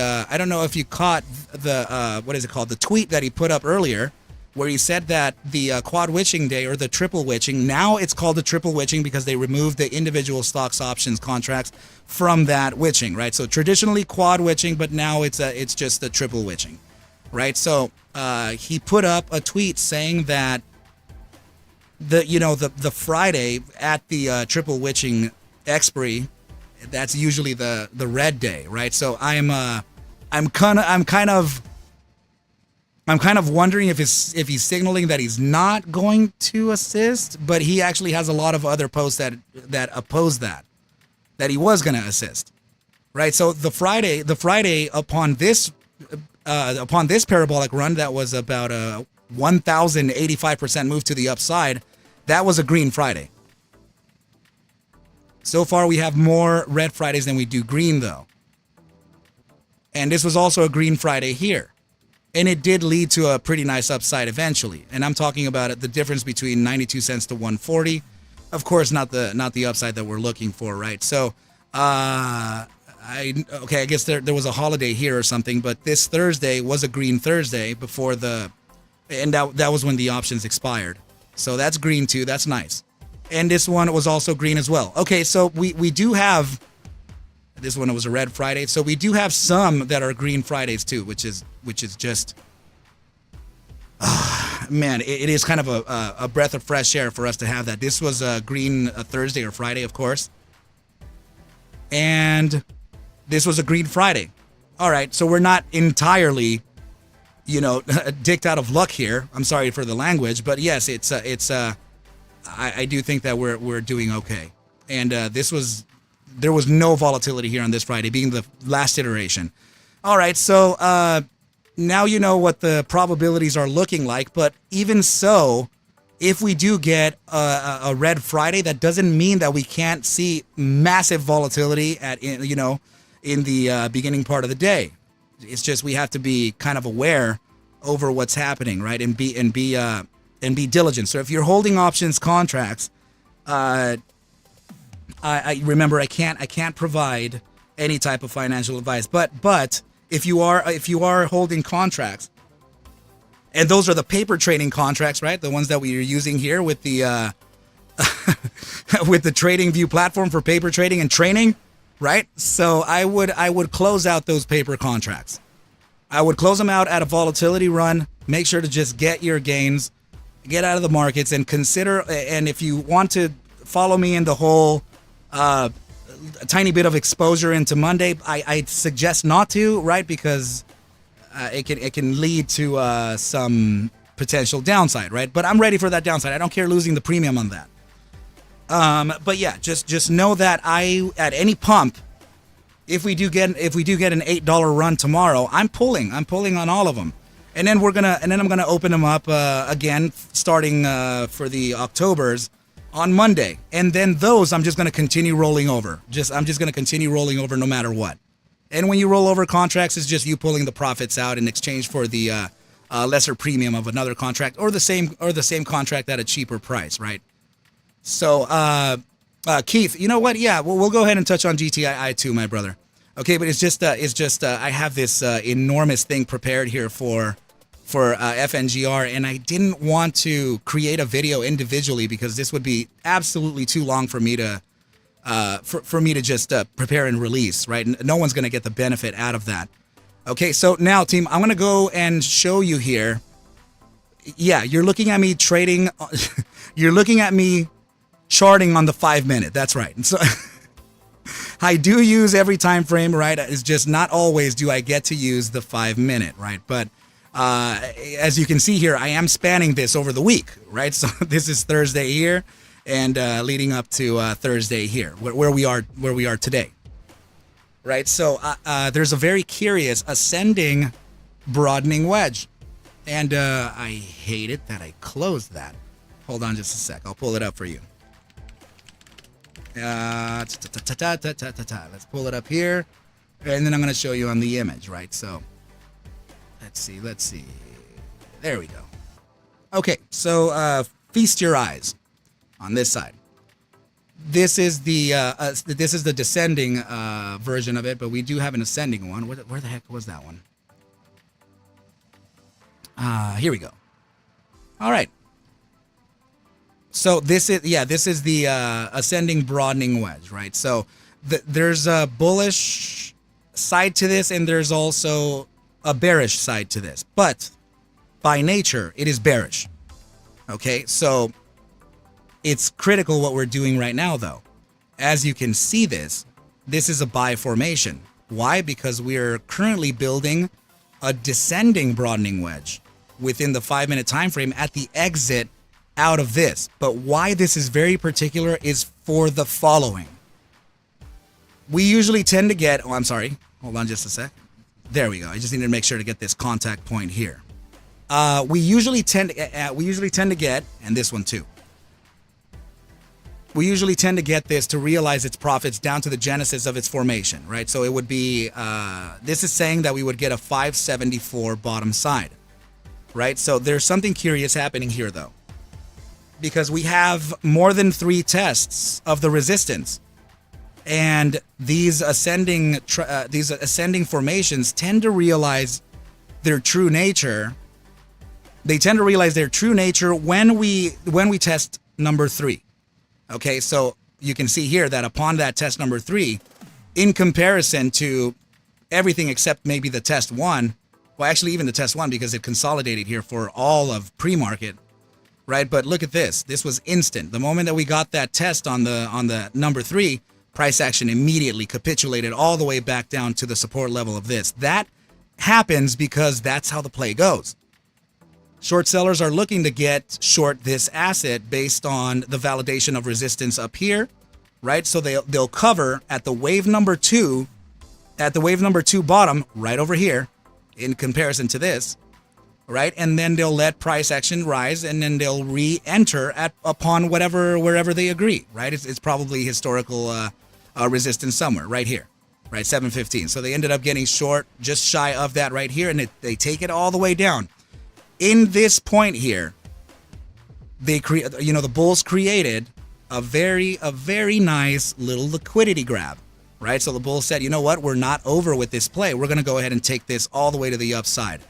A: what is it called? The tweet that he put up earlier, where he said that the quad witching day, or the triple witching, now it's called the triple witching because they removed the individual stocks options contracts from that witching, right? So traditionally quad witching, but now it's just the triple witching, right? So he put up a tweet saying that the Friday at the triple witching expiry, that's usually the red day, right? So I'm kind of wondering if he's signaling that he's not going to assist, but he actually has a lot of other posts that oppose that he was going to assist, right? So the Friday upon this parabolic run that was about a 1,085% move to the upside, that was a green Friday. So far, we have more red Fridays than we do green, though. And this was also a green Friday here. And it did lead to a pretty nice upside eventually. And I'm talking about the difference between 92 cents to 140. Of course, not the upside that we're looking for, right? So, I guess there was a holiday here or something, but this Thursday was a green Thursday before and that was when the options expired. So that's green too. That's nice. And this one was also green as well. Okay, so we do have, this one was a red Friday. So we do have some that are green Fridays too, which is just, man, it is kind of a breath of fresh air for us to have that. This was a green Thursday or Friday, of course. And this was a green Friday. All right, so we're not entirely, dicked out of luck here. I'm sorry for the language, but yes, I do think that we're doing okay. And there was no volatility here on this Friday, being the last iteration. All right, so now you know what the probabilities are looking like. But even so, if we do get a red Friday, that doesn't mean that we can't see massive volatility in the beginning part of the day. It's just we have to be kind of aware over what's happening, right? And be diligent. So if you're holding options contracts, I remember I can't provide any type of financial advice. But if you are holding contracts, and those are the paper trading contracts, right? The ones that we are using here with the with the Trading View platform for paper trading and training, right? So I would close out those paper contracts. I would close them out at a volatility run. Make sure to just get your gains, get out of the markets, and consider. And if you want to follow me in the whole a tiny bit of exposure into Monday, I suggest not to, right? Because it can lead to some potential downside, right? But I'm ready for that downside. I don't care losing the premium on that. But yeah, just know that at any pump, if we do get an $8 run tomorrow, I'm pulling on all of them, and then I'm gonna open them up again starting for the Octobers on Monday, and then those I'm just gonna continue rolling over. I'm just gonna continue rolling over no matter what. And when you roll over contracts, it's just you pulling the profits out in exchange for the lesser premium of another contract, or the same contract at a cheaper price, right? So, Keith, you know what? Yeah, we'll go ahead and touch on GTII too, my brother. Okay, but it's just I have this enormous thing prepared here for FNGR, and I didn't want to create a video individually because this would be absolutely too long for me to for me to just prepare and release, right? No one's gonna get the benefit out of that. Okay, so now, team, I'm gonna go and show you here. Yeah, you're looking at me trading. You're looking at me charting on the 5 minute. That's right. So I do use every time frame, right? It's just not always do I get to use the 5 minute, right? But as you can see here, I am spanning this over the week, right? So this is Thursday here and leading up to Thursday here, where we are today, right? So there's a very curious ascending broadening wedge, and I hate it that I closed that. Hold on just a sec. I'll pull it up for you. Let's pull it up here, and then I'm going to show you on the image, right? So let's see. There we go. Okay, so feast your eyes on this side. This is the descending version of it, but we do have an ascending one. Where the heck was that one? Here we go. All right. So this is the ascending broadening wedge, right? So there's a bullish side to this, and there's also a bearish side to this. But by nature, it is bearish. Okay, so it's critical what we're doing right now, though. As you can see, this is a buy formation. Why? Because we're currently building a descending broadening wedge within the 5 minute time frame at the exit out of this. But why this is very particular is for the following. We usually tend to get, oh, I'm sorry. Hold on just a sec. There we go. I just need to make sure to get this contact point here. We usually tend to get, and this one too. We usually tend to get this to realize its profits down to the genesis of its formation, right? So it would be, this is saying that we would get a 574 bottom side, right? So there's something curious happening here, though, because we have more than 3 tests of the resistance, and these ascending formations tend to realize their true nature. They tend to realize their true nature when we test number 3. Okay, so you can see here that upon that test number 3, in comparison to everything except maybe the test 1, well, actually even the test 1 because it consolidated here for all of pre-market. Right, but look at this. This was instant. The moment that we got that test on the number 3, price action immediately capitulated all the way back down to the support level of this. That happens because that's how the play goes. Short sellers are looking to get short this asset based on the validation of resistance up here, right? So they'll cover at the wave number 2, bottom right over here in comparison to this. Right, and then they'll let price action rise, and then they'll re-enter upon wherever they agree. Right, it's probably historical resistance somewhere right here, right, 715. So they ended up getting short just shy of that right here, and they take it all the way down. In this point here, the bulls created a very nice little liquidity grab. Right, so the bulls said, you know what, we're not over with this play. We're going to go ahead and take this all the way to the upside.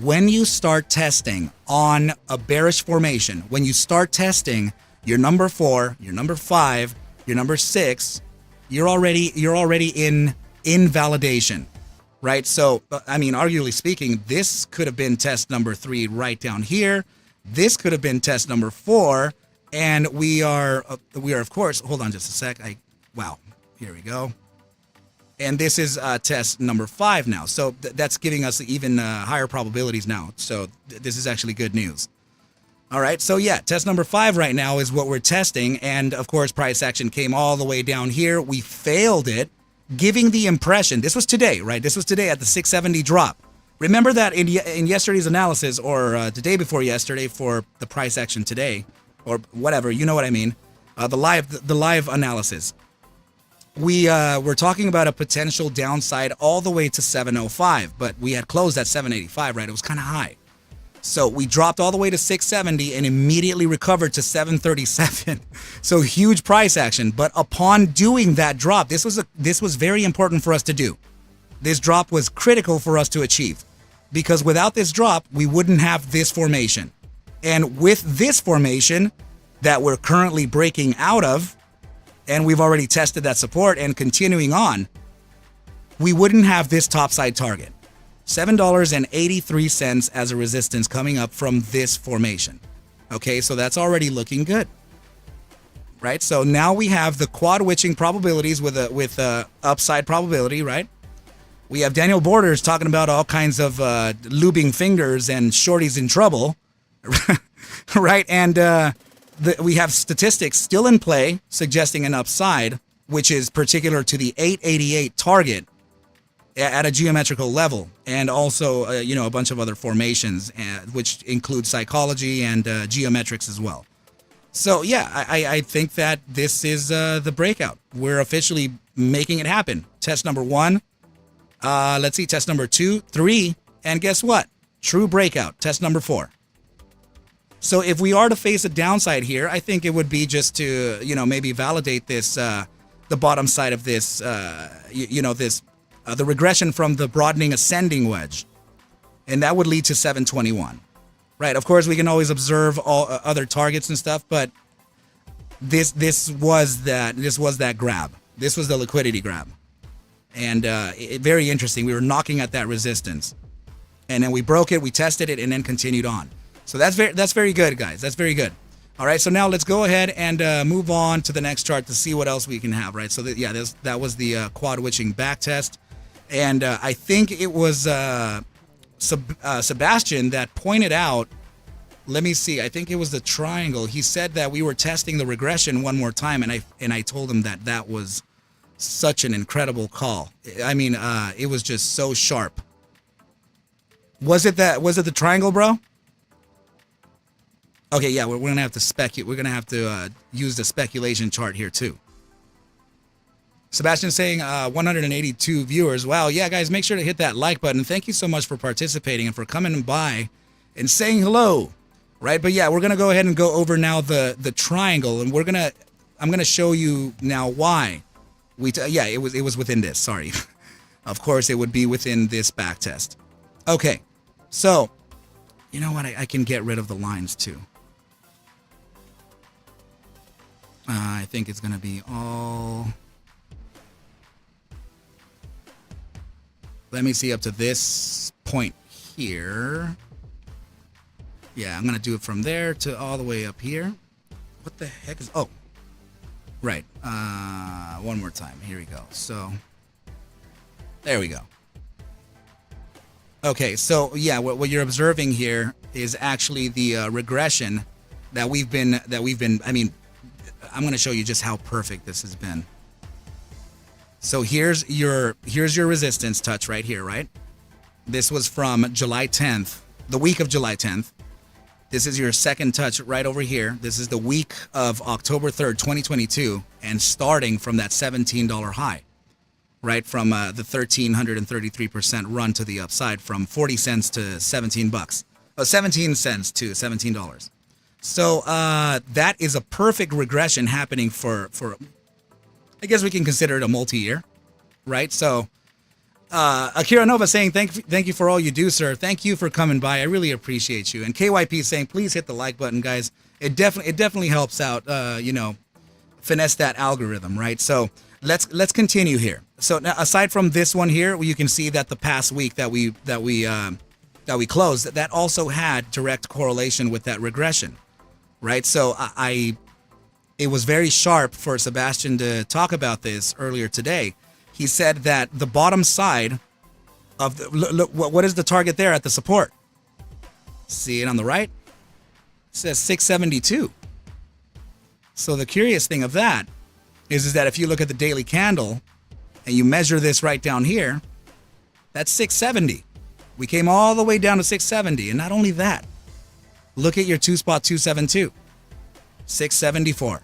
A: When you start testing on a bearish formation, when you start testing your number 4, your number 5, your number 6, you're already in validation, right? So, I mean, arguably speaking, this could have been test number 3 right down here. This could have been test number 4, and we are of course. Hold on just a sec. Wow, here we go. And this is test number 5 now. So that's giving us even higher probabilities now. So this is actually good news. All right. So yeah, test number 5 right now is what we're testing. And of course, price action came all the way down here. We failed it, giving the impression, this was today, right? This was today at the 670 drop. Remember that in yesterday's analysis, or the day before yesterday for the price action today, or whatever, you know what I mean? The live analysis. We were talking about a potential downside all the way to 705, but we had closed at 785, right? It was kind of high. So we dropped all the way to 670 and immediately recovered to 737. So huge price action. But upon doing that drop, this was very important for us to do. This drop was critical for us to achieve, because without this drop, we wouldn't have this formation. And with this formation that we're currently breaking out of, and we've already tested that support and continuing on, we wouldn't have this topside target. $7.83 as a resistance coming up from this formation. Okay, so that's already looking good. right? So now we have the quad witching probabilities with a upside probability, right? We have Daniel Borders talking about all kinds of lubing fingers and shorties in trouble, right? And we have statistics still in play suggesting an upside, which is particular to the 888 target at a geometrical level, and also a bunch of other formations, which include psychology and geometrics as well. So yeah, I think that this is the breakout. We're officially making it happen. Test number 1. Let's see, test number 2, 3, and guess what? True breakout. Test number 4. So if we are to face a downside here, I think it would be just to maybe validate this, the bottom side of this, the regression from the broadening ascending wedge, and that would lead to 721. Right. Of course, we can always observe all other targets and stuff, but this was that grab. This was the liquidity grab, and very interesting. We were knocking at that resistance, and then we broke it. We tested it, and then continued on. So that's very good, guys. That's very good. All right. So now let's go ahead and move on to the next chart to see what else we can have. Right. So that was the quad witching back test, and I think it was. Sebastian that pointed out, let me see, I think it was the triangle. He said that we were testing the regression one more time, and I told him that was such an incredible call. I mean, it was just so sharp. Was it the triangle, bro? Okay, yeah, we're gonna have to speculate. We're gonna have to use the speculation chart here too. Sebastian saying 182 viewers. Wow, yeah, guys, make sure to hit that like button. Thank you so much for participating and for coming by and saying hello, right? But yeah, we're gonna go ahead and go over now the triangle, and I'm gonna show you now why it was within this. Sorry, of course it would be within this back test. Okay, so you know what? I can get rid of the lines too. I think it's gonna be all. Let me see up to this point here. Yeah, I'm going to do it from there to all the way up here. What the heck is... Oh, right. One more time. Here we go. So, there we go. Okay, so yeah, what you're observing here is actually the regression that we've been... I mean, I'm going to show you just how perfect this has been. So here's your resistance touch right here, right? This was from July 10th, the week of July 10th. This is your second touch right over here. This is the week of October 3rd, 2022, and starting from that $17 high, right? From the 1,333% run to the upside from 40 cents to $17. 17 cents to $17. So that is a perfect regression happening for I guess we can consider it a multi-year, right? So, Akira Nova saying, thank you for all you do, sir. Thank you for coming by. I really appreciate you. And KYP saying, please hit the like button, guys. It definitely helps out, finesse that algorithm, right? So let's continue here. So now, aside from this one here, you can see that the past week that we closed, that also had direct correlation with that regression, right? So it was very sharp for Sebastian to talk about this earlier today. He said that the bottom side of look, what is the target there at the support? See it on the right? It says 672. So the curious thing of that is that if you look at the daily candle and you measure this right down here, that's 670. We came all the way down to 670. And not only that, look at your 2-spot 272. 674.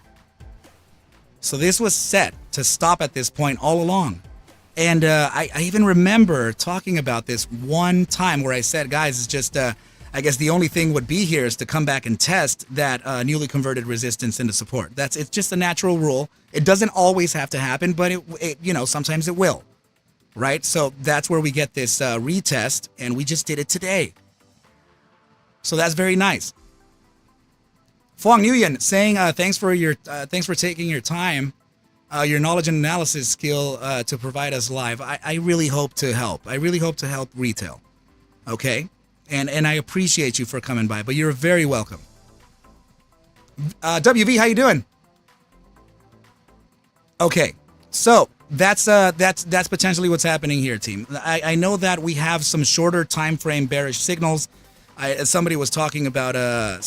A: So this was set to stop at this point all along. And I even remember talking about this one time where I said, guys, it's just, I guess the only thing would be here is to come back and test that newly converted resistance into support. It's just a natural rule. It doesn't always have to happen, but it sometimes it will, right? So that's where we get this retest, and we just did it today. So that's very nice. Fong Nguyen saying thanks for taking your time, your knowledge and analysis skill to provide us live. I really hope to help. I really hope to help retail. Okay, and I appreciate you for coming by. But you're very welcome. WV, how you doing? Okay, so that's potentially what's happening here, team. I know that we have some shorter time frame bearish signals. Somebody was talking about a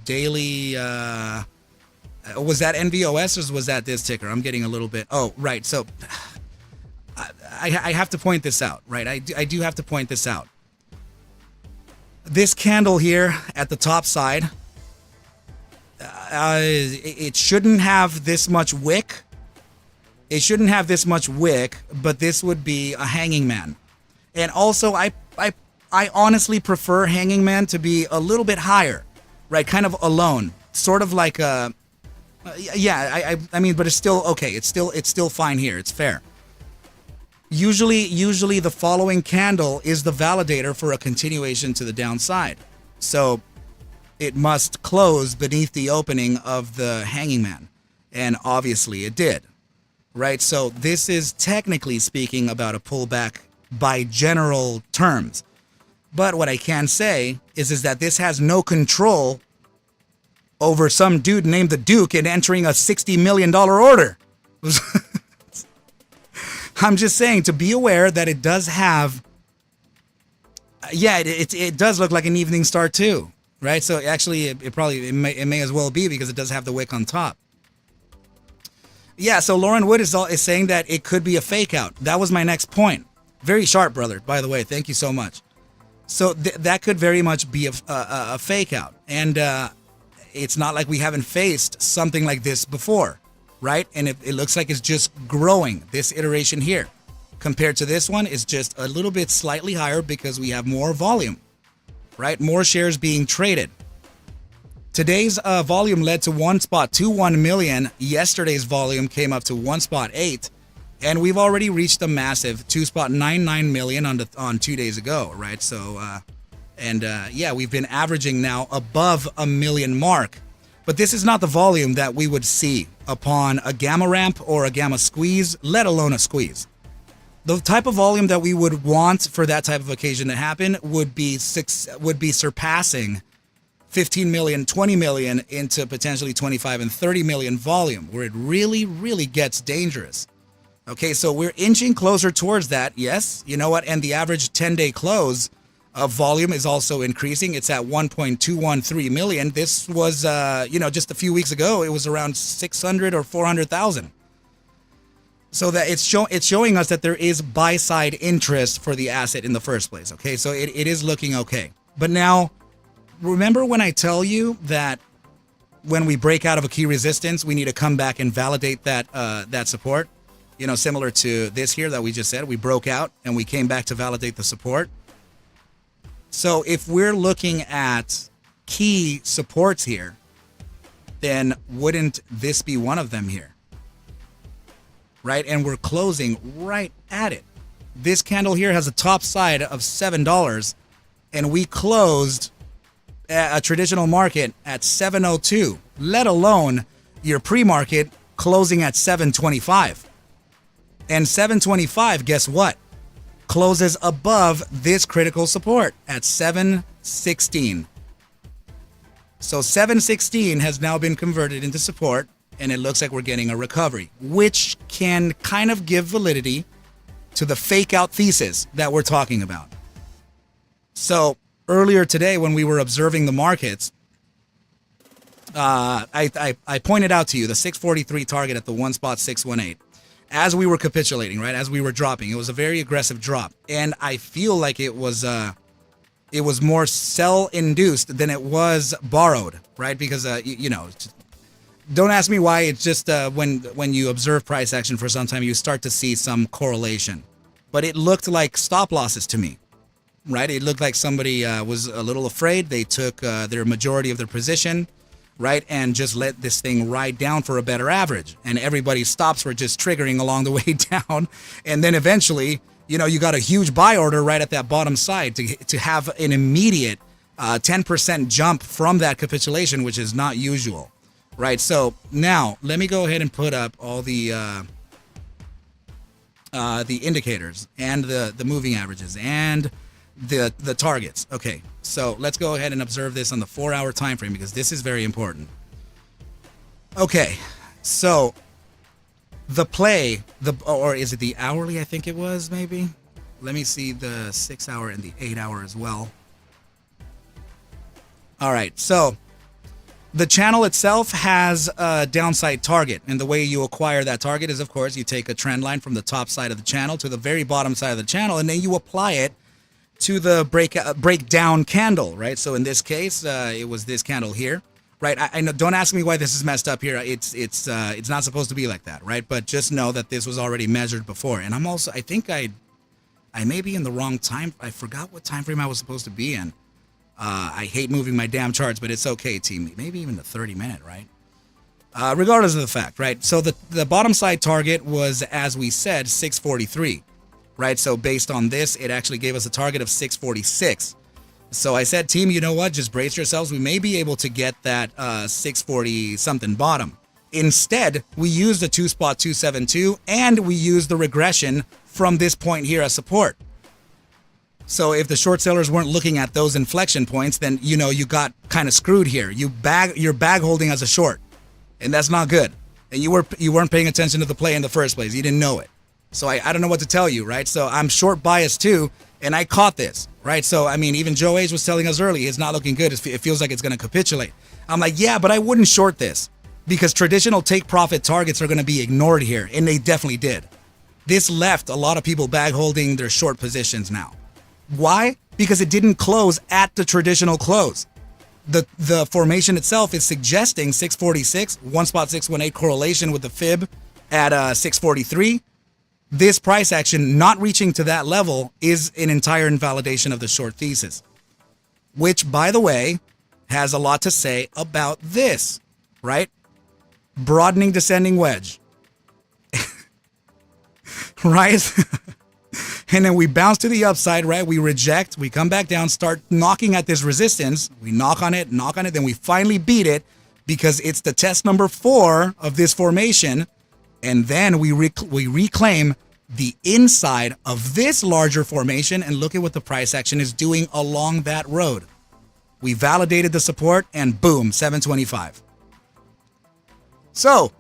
A: daily. Was that NVOS or was that this ticker? I'm getting a little bit. Oh, right. So I have to point this out, right? I do have to point this out. This candle here at the top side, it shouldn't have this much wick. It shouldn't have this much wick, but this would be a hanging man. And also, I honestly prefer hanging man to be a little bit higher, right? Kind of alone, sort of like a. Yeah, I mean, but it's still okay. It's still fine here. It's fair. Usually the following candle is the validator for a continuation to the downside. So it must close beneath the opening of the hanging man. And obviously it did, right? So this is technically speaking about a pullback by general terms. But what I can say is that this has no control over some dude named the Duke and entering a $60 million order. I'm just saying to be aware that it does have, it does look like an evening star too, right? So actually, it may as well be because it does have the wick on top. Yeah, so Lauren Wood is saying that it could be a fake out. That was my next point. Very sharp, brother, by the way. Thank you so much. So that could very much be a fake out. And it's not like we haven't faced something like this before, right? And it looks like it's just growing. This iteration here compared to this one is just a little bit slightly higher because we have more volume, right? More shares being traded. Today's volume led to 1.21 million. Yesterday's volume came up to 1.8, and we've already reached a massive 2.99 million on 2 days ago, right? So, we've been averaging now above a million mark. But this is not the volume that we would see upon a gamma ramp or a gamma squeeze, let alone a squeeze. The type of volume that we would want for that type of occasion to happen would be surpassing 15 million, 20 million into potentially 25 and 30 million volume, where it really, really gets dangerous. Okay, so we're inching closer towards that. Yes, you know what? And the average 10-day close of volume is also increasing. It's at 1.213 million. This was, just a few weeks ago, it was around 600 or 400,000. So that it's showing us that there is buy-side interest for the asset in the first place. Okay, so it is looking okay. But now, remember when I tell you that when we break out of a key resistance, we need to come back and validate that support? You know, similar to this here that we just said, we broke out and we came back to validate the support. So if we're looking at key supports here, then wouldn't this be one of them here? Right? And we're closing right at it. This candle here has a top side of $7, and we closed a traditional market at 702, let alone your pre-market closing at 725. And 725, guess what? Closes above this critical support at 716. So 716 has now been converted into support, and it looks like we're getting a recovery, which can kind of give validity to the fake out thesis that we're talking about. So earlier today, when we were observing the markets, I pointed out to you the 643 target at the 1.618. As we were capitulating, right? As we were dropping, it was a very aggressive drop, and I feel like it was more sell-induced than it was borrowed, right? Because don't ask me why. It's just when you observe price action for some time, you start to see some correlation. But it looked like stop losses to me, right? It looked like somebody was a little afraid. They took their majority of their position, right, and just let this thing ride down for a better average. And everybody's stops were just triggering along the way down. And then eventually, you got a huge buy order right at that bottom side to have an immediate 10% jump from that capitulation, which is not usual, right? So now let me go ahead and put up all the indicators and the moving averages and the targets. Okay, so let's go ahead and observe this on the 4-hour time frame because this is very important. Okay, so the play, or is it the hourly? I think it was, maybe. Let me see the 6 hour and the 8 hour as well. All right, so the channel itself has a downside target, and the way you acquire that target is, of course, you take a trend line from the top side of the channel to the very bottom side of the channel, and then you apply it to the breakdown candle, right? So in this case, it was this candle here, right? I know, don't ask me why this is messed up here. It's not supposed to be like that, right? But just know that this was already measured before. And I'm also, I think I may be in the wrong time. I forgot what time frame I was supposed to be in. I hate moving my damn charts, but it's okay, team. Maybe even the 30-minute, right? Regardless of the fact, right? So the bottom side target was, as we said, 643, right? So based on this, it actually gave us a target of 646. So I said, team, you know what? Just brace yourselves. We may be able to get that 640 something bottom. Instead, we used the 2-spot 272, and we used the regression from this point here as support. So if the short sellers weren't looking at those inflection points, then, you know, you got kind of screwed here. You're bag holding as a short, and that's not good. And you weren't paying attention to the play in the first place. You didn't know it. So I don't know what to tell you, right? So I'm short biased too, and I caught this, right? So, I mean, even Joe Age was telling us early, it's not looking good. It feels like it's going to capitulate. I'm like, yeah, but I wouldn't short this because traditional take profit targets are going to be ignored here, and they definitely did. This left a lot of people bag holding their short positions now. Why? Because it didn't close at the traditional close. The formation itself is suggesting 646, 1-spot 618 correlation with the fib at 643. This price action not reaching to that level is an entire invalidation of the short thesis, which, by the way, has a lot to say about this, right? Broadening descending wedge, right? And then we bounce to the upside, right? We reject, we come back down, start knocking at this resistance. We knock on it, then we finally beat it because it's the test number 4 of this formation. And then we reclaim the inside of this larger formation, and look at what the price action is doing along that road. We validated the support, and boom, 725. So,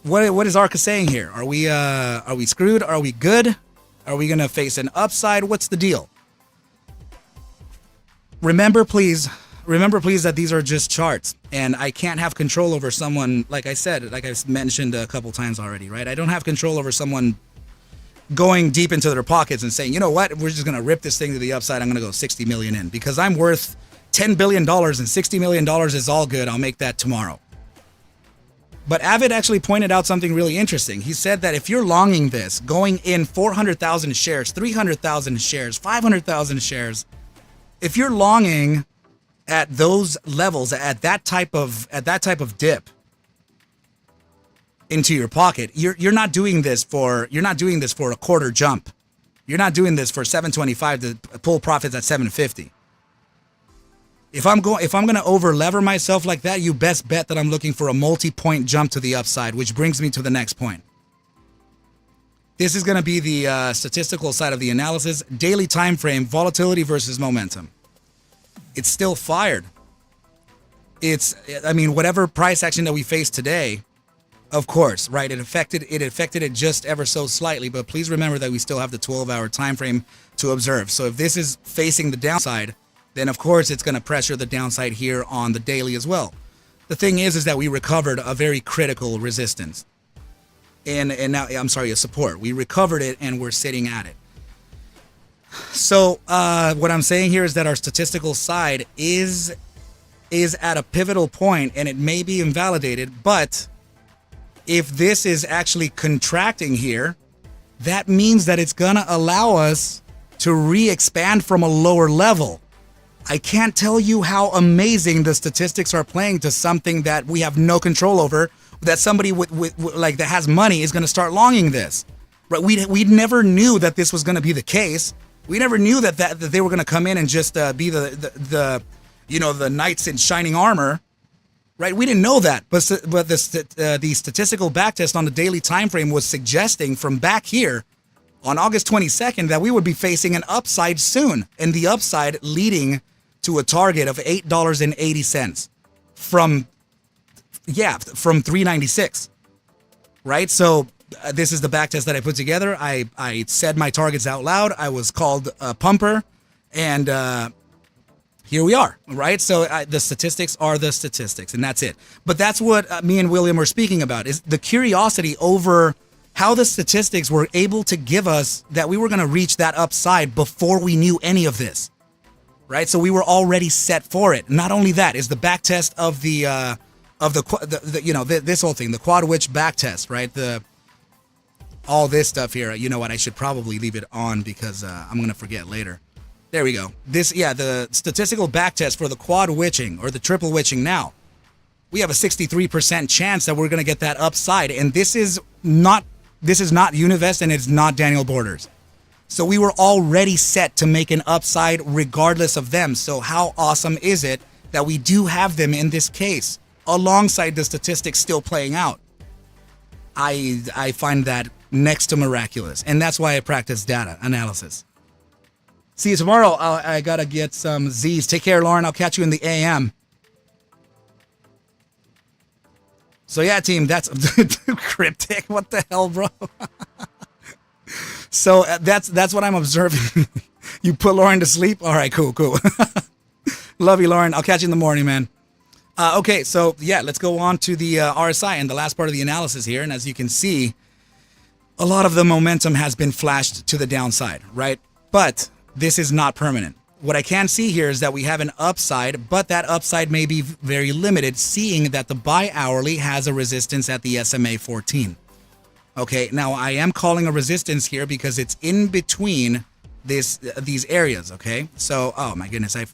A: what is ARCa saying here? Are we screwed? Are we good? Are we going to face an upside? What's the deal? Remember, please, that these are just charts, and I can't have control over someone, like I said, like I've mentioned a couple times already, right? I don't have control over someone going deep into their pockets and saying, you know what, we're just going to rip this thing to the upside. I'm going to go 60 million in because I'm worth $10 billion and $60 million is all good. I'll make that tomorrow. But Avid actually pointed out something really interesting. He said that if you're longing this, going in 400,000 shares, 300,000 shares, 500,000 shares, if you're longing at those levels, at that type of dip into your pocket, you're not doing this for a quarter jump. You're not doing this for 725 to pull profits at 750. If I'm going to over lever myself like that, you best bet that I'm looking for a multi-point jump to the upside, which brings me to the next point. This is going to be the statistical side of the analysis. Daily time frame, volatility versus momentum. It's still fired. Whatever price action that we face today, of course, right? It affected it just ever so slightly, but please remember that we still have the 12-hour time frame to observe. So if this is facing the downside, then of course it's going to pressure the downside here on the daily as well. The thing is that we recovered a very critical resistance. And now, a support. We recovered it and we're sitting at it. So what I'm saying here is that our statistical side is at a pivotal point and it may be invalidated, but if this is actually contracting here, that means that it's going to allow us to re-expand from a lower level. I can't tell you how amazing the statistics are playing to something that we have no control over, that somebody with that has money is going to start longing this. Right? We never knew that this was going to be the case. We never knew that they were going to come in and just be the knights in shining armor. Right? We didn't know that, but the statistical backtest on the daily time frame was suggesting from back here on August 22nd that we would be facing an upside soon, and the upside leading to a target of $8.80 from 396. right? So this is the back test that I put together. I said my targets out loud. I was called a pumper, and here we are, right? So the statistics are the statistics, and that's it. But that's what me and William were speaking about, is the curiosity over how the statistics were able to give us that we were going to reach that upside before we knew any of this, right? So we were already set for it. Not only that, is the back test of the this whole thing, the quad witch back test, right? All this stuff here. You know what? I should probably leave it on because I'm going to forget later. There we go. The statistical backtest for the quad witching or the triple witching now. We have a 63% chance that we're going to get that upside. And this is not Univest and it's not Daniel Borders. So we were already set to make an upside regardless of them. So how awesome is it that we do have them in this case alongside the statistics still playing out? I find that next to miraculous. And that's why I practice data analysis. See you tomorrow. I gotta get some Z's. Take care, Lauren. I'll catch you in the AM. So yeah, team, that's cryptic. What the hell, bro? So that's what I'm observing. You put Lauren to sleep? All right, cool. Love you, Lauren. I'll catch you in the morning, man. Okay, so yeah, let's go on to the RSI and the last part of the analysis here. And as you can see, a lot of the momentum has been flashed to the downside, right? But this is not permanent. What I can see here is that we have an upside, but that upside may be very limited, seeing that the buy hourly has a resistance at the SMA 14. Okay, now I am calling a resistance here because it's in between these areas, okay? So, oh my goodness, I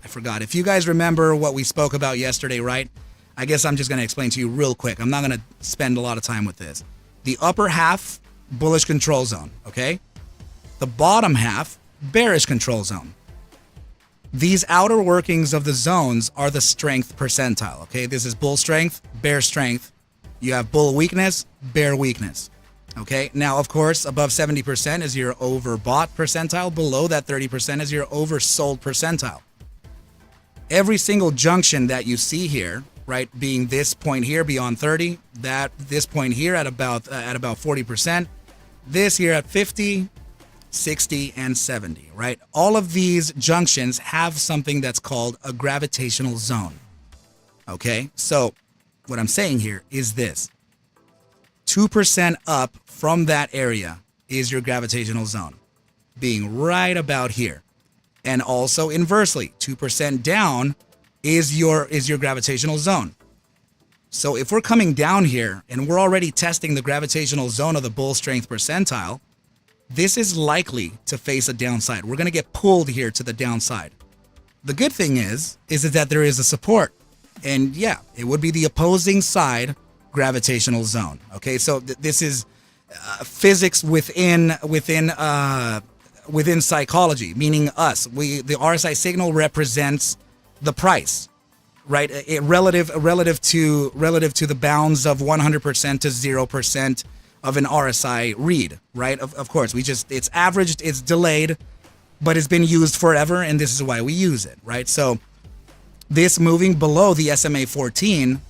A: forgot. If you guys remember what we spoke about yesterday, right? I guess I'm just going to explain to you real quick. I'm not going to spend a lot of time with this. The upper half, bullish control zone, okay? The bottom half, bearish control zone. These outer workings of the zones are the strength percentile, okay? This is bull strength, bear strength. You have bull weakness, bear weakness, okay? Now, of course, above 70% is your overbought percentile. Below that 30% is your oversold percentile. Every single junction that you see here, right, being this point here beyond 30, this point here at about 40%, this here at 50, 60, and 70, right? All of these junctions have something that's called a gravitational zone. Okay, so what I'm saying here is this. 2% up from that area is your gravitational zone, being right about here. And also inversely, 2% down is your gravitational zone. So if we're coming down here and we're already testing the gravitational zone of the bull strength percentile, this is likely to face a downside. We're going to get pulled here to the downside. The good thing is that there is a support. And yeah, it would be the opposing side gravitational zone. Okay, so this is physics within psychology, meaning us. The RSI signal represents the price, right? Relative to the bounds of 100% to 0% of an RSI read, right? Of course, it's averaged, it's delayed, but it's been used forever, and this is why we use it, right? So this moving below the SMA 14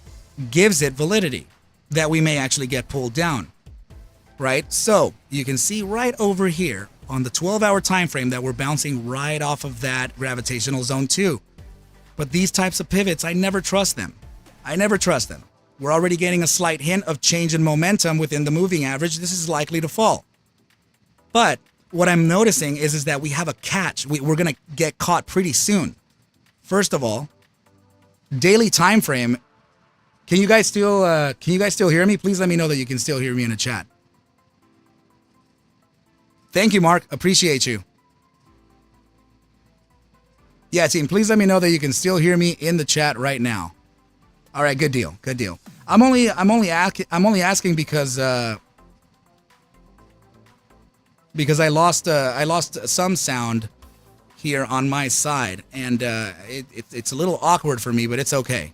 A: gives it validity that we may actually get pulled down, right? So you can see right over here on the 12-hour time frame that we're bouncing right off of that gravitational zone too. But these types of pivots, I never trust them. We're already getting a slight hint of change in momentum within the moving average. This is likely to fall. But what I'm noticing is that we have a catch. We're going to get caught pretty soon. First of all, daily time frame. Can you guys still hear me? Please let me know that you can still hear me in the chat. Thank you, Mark. Appreciate you. Yeah, team, please let me know that you can still hear me in the chat right now. All right, good deal. I'm only asking because I lost some sound here on my side, and it's a little awkward for me, but it's okay.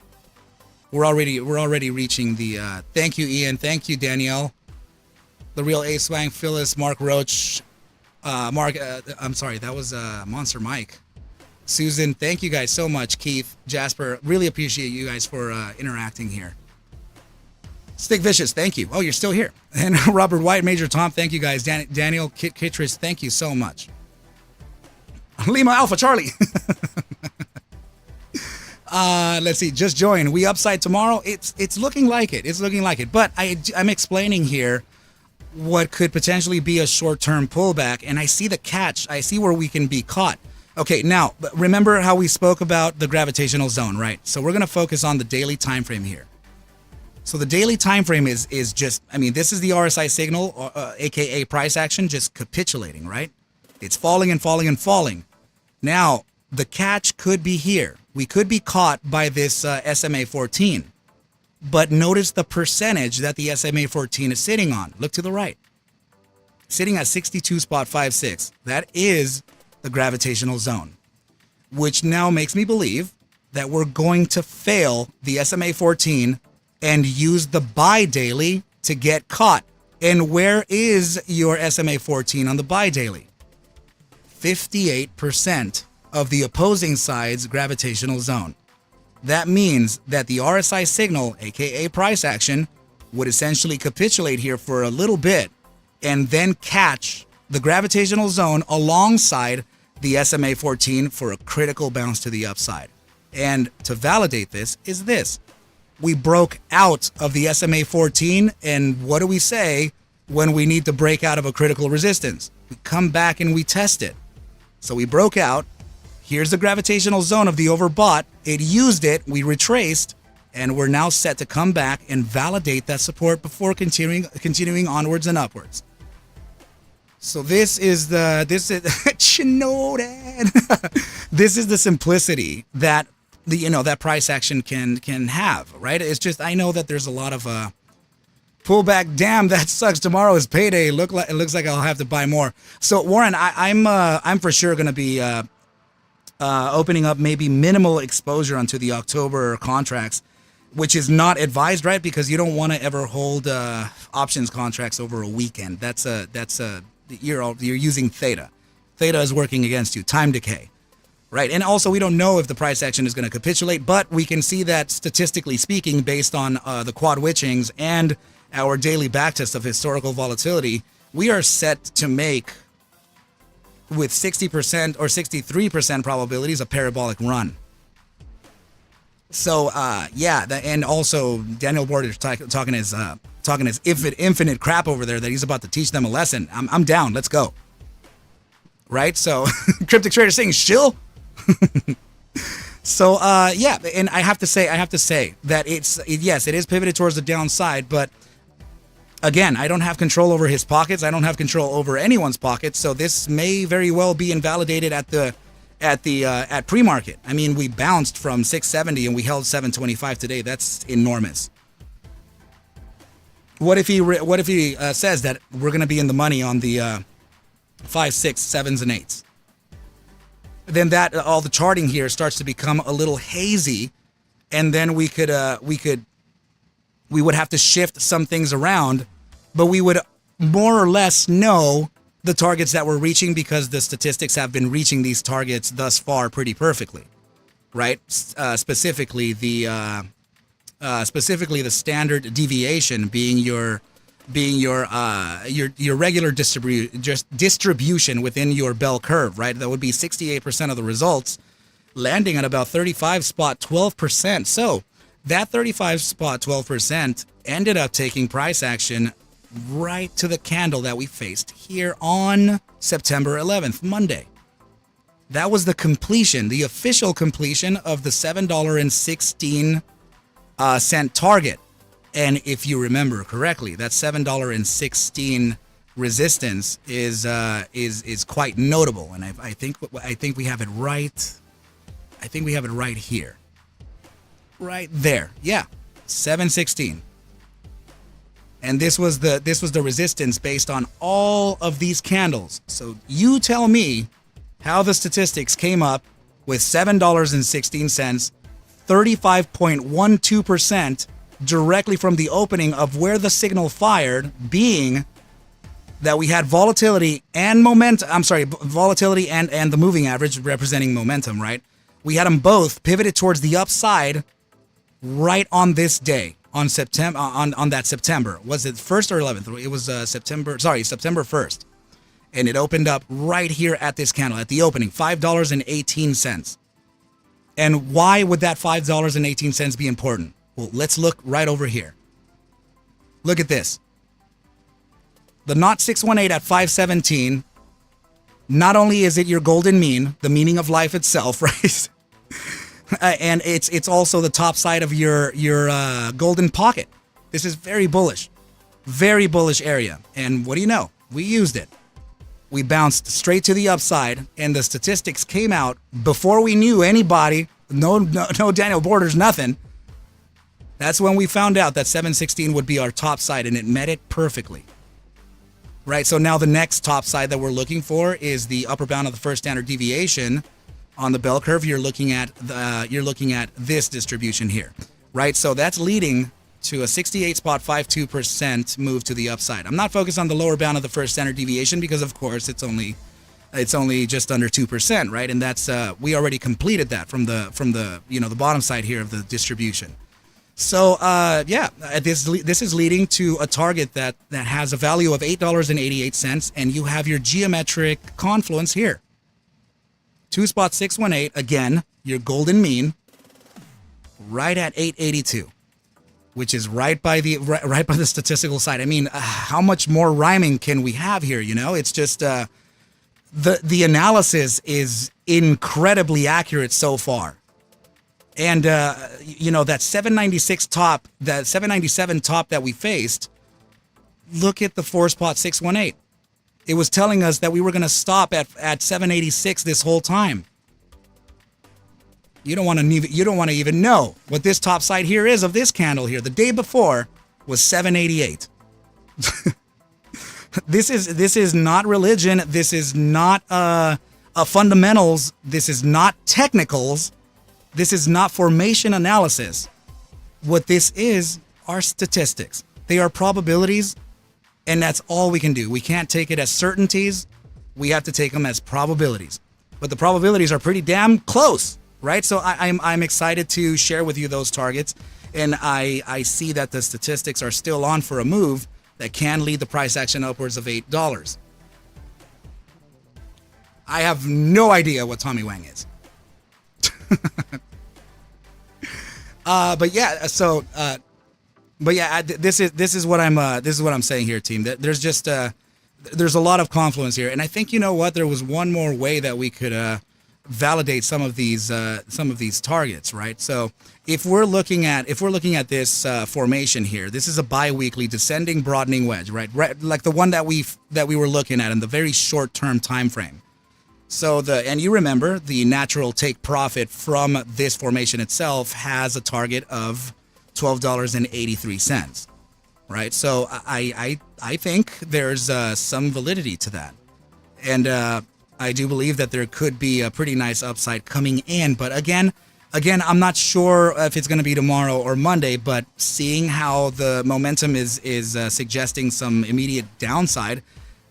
A: We're already reaching the. Thank you, Ian. Thank you, Danielle. The Real A Swang, Phyllis, Mark Roach, Mark. I'm sorry, that was Monster Mike. Susan, thank you guys so much. Keith, Jasper, really appreciate you guys for interacting here. Stick Vicious, thank you. Oh, you're still here. And Robert White, Major Tom, thank you guys. Daniel Kittredge, thank you so much. Lima Alpha Charlie. Let's see. Just join. We upside tomorrow. It's looking like it. It's looking like it. But I'm explaining here what could potentially be a short-term pullback, and I see the catch. I see where we can be caught. Okay, now remember how we spoke about the gravitational zone, right? So we're gonna focus on the daily time frame here. So the daily time frame is just, I mean, this is the RSI signal, aka price action, just capitulating, right? It's falling and falling and falling. Now the catch could be here. We could be caught by this SMA 14. But notice the percentage that the SMA 14 is sitting on. Look to the right. Sitting at 62.56. That is the gravitational zone, which now makes me believe that we're going to fail the SMA 14 and use the buy daily to get caught. And where is your SMA 14 on the buy daily? 58% of the opposing side's gravitational zone. That means that the RSI signal, aka price action, would essentially capitulate here for a little bit and then catch the gravitational zone alongside the SMA 14 for a critical bounce to the upside. And to validate this is this. We broke out of the SMA 14, and what do we say when we need to break out of a critical resistance? We come back and we test it. So we broke out. Here's the gravitational zone of the overbought. It used it, we retraced, and we're now set to come back and validate that support before continuing onwards and upwards. So this is you know that. This is the simplicity that that price action can have, right? It's just, I know that there's a lot of pullback. Damn, that sucks. Tomorrow is payday. It looks like I'll have to buy more. So Warren, I'm for sure going to be opening up maybe minimal exposure onto the October contracts, which is not advised, right? Because you don't want to ever hold options contracts over a weekend. You're using theta. Theta is working against you. Time decay, right? And also, we don't know if the price action is going to capitulate, but we can see that statistically speaking, based on the quad witchings and our daily backtest of historical volatility, we are set to make, with 60% or 63% probabilities, a parabolic run. So and also Daniel Border talking his infinite crap over there that he's about to teach them a lesson. I'm down. Let's go. Right? So Cryptic Trader saying shill. So and I have to say that it is pivoted towards the downside, but again, I don't have control over his pockets. I don't have control over anyone's pockets. So this may very well be invalidated at pre-market. I mean, we bounced from 670 and we held 725 today. That's enormous. What if he says that we're going to be in the money on the 5, 6, 7s, and 8s? Then that all the charting here starts to become a little hazy, and then we would have to shift some things around, but we would more or less know the targets that we're reaching because the statistics have been reaching these targets thus far pretty perfectly, right? Specifically the standard deviation being your regular distribution within your bell curve, right? That would be 68% of the results, landing at about 35.12%. So that 35.12% ended up taking price action right to the candle that we faced here on September 11th, Monday. That was the completion, the official completion of the $7.16 target. And if you remember correctly, that $7.16 resistance is quite notable. And I think we have it right. I think we have it right here. Right there. Yeah. 716. And this was the resistance based on all of these candles. So you tell me how the statistics came up with $7.16, 35.12% directly from the opening of where the signal fired, being that we had volatility and momentum. I'm sorry, volatility and the moving average representing momentum, right? We had them both pivoted towards the upside right on this day. on September on that September. Was it 1st or 11th? It was September 1st. And it opened up right here at this candle at the opening, $5.18. And why would that $5.18 be important? Well, let's look right over here. Look at this. The NOT 618 at 517. Not only is it your golden mean, the meaning of life itself, right? And it's also the top side of your golden pocket. This is very bullish area. And what do you know? We used it. We bounced straight to the upside, and the statistics came out before we knew anybody. No Daniel Borders, nothing. That's when we found out that 716 would be our top side, and it met it perfectly. Right, so now the next top side that we're looking for is the upper bound of the first standard deviation. On the bell curve, you're looking at this distribution here, right? So that's leading to a 68.52% move to the upside. I'm not focused on the lower bound of the first standard deviation because, of course, it's only just under 2%, right? And that's we already completed that from the the bottom side here of the distribution. So this is leading to a target that has a value of $8.88, and you have your geometric confluence here. 2.618, again, your golden mean, right at 882, which is right by the statistical side. I mean, how much more rhyming can we have here? It's just the analysis is incredibly accurate so far. And that 796 top, that 797 top that we faced, look at the 4.618. It was telling us that we were going to stop at 786 this whole time. You don't want to even know what this top side here is of this candle here. The day before was 788. This is not religion. This is not fundamentals. This is not technicals. This is not formation analysis. What this is are statistics. They are probabilities, and that's all we can do. We can't take it as certainties. We have to take them as probabilities. But the probabilities are pretty damn close, right? So I'm excited to share with you those targets, and I see that the statistics are still on for a move that can lead the price action upwards of $8. I have no idea what Tommy Wang is. This is what I'm saying here, team. That there's just there's a lot of confluence here, and I think there was one more way that we could validate some of these targets, right? So if we're looking at this formation here, this is a bi-weekly descending broadening wedge, right? Like the one that we were looking at in the very short term time frame. So and you remember the natural take profit from this formation itself has a target of $12.83, right? So I think there's some validity to that, and I do believe that there could be a pretty nice upside coming in. But again, I'm not sure if it's going to be tomorrow or Monday. But seeing how the momentum is suggesting some immediate downside,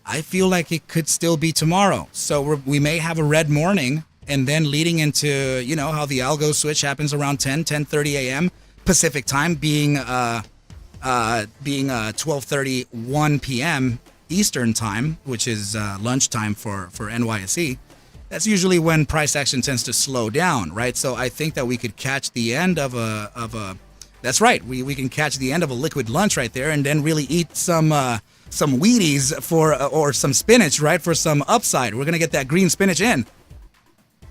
A: I feel like it could still be tomorrow. So we may have a red morning, and then leading into, how the algo switch happens around 10:30 a.m. Pacific time, being 12:31 p.m. Eastern time, which is lunchtime for NYSE. That's usually when price action tends to slow down, right? So I think that we could catch the end of a that's right. We can catch the end of a liquid lunch right there, and then really eat some Wheaties or some spinach, right, for some upside. We're gonna get that green spinach in.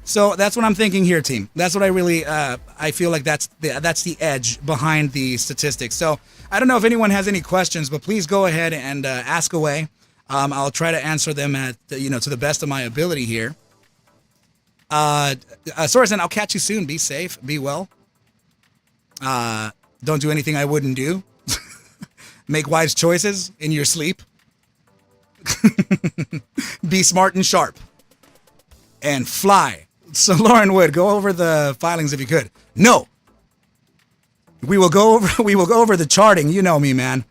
A: So that's what I'm thinking here, team. That's what I really I feel like that's the edge behind the statistics. So I don't know if anyone has any questions, but please go ahead and ask away. I'll try to answer them to the best of my ability here. Sorensen, I'll catch you soon. Be safe. Be well. Don't do anything I wouldn't do. Make wise choices in your sleep. Be smart and sharp. And fly. So Lauren Wood, go over the filings if you could. No. We will go over the charting. You know me, man.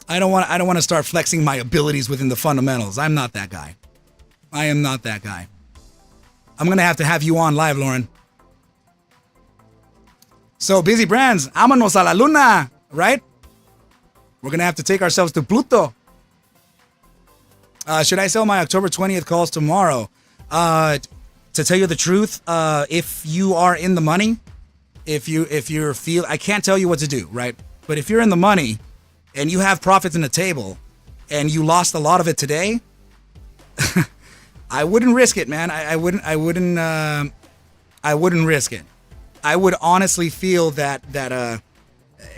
A: I don't want to start flexing my abilities within the fundamentals. I'm not that guy. I am not that guy. I'm going to have you on live, Lauren. So busy brands, vámonos a la luna, right? We're going to have to take ourselves to Pluto. Should I sell my October 20th calls tomorrow? To tell you the truth, if you are in the money, if you're I can't tell you what to do, right? But if you're in the money and you have profits in the table and you lost a lot of it today, I wouldn't risk it, man. I wouldn't risk it. I would honestly feel that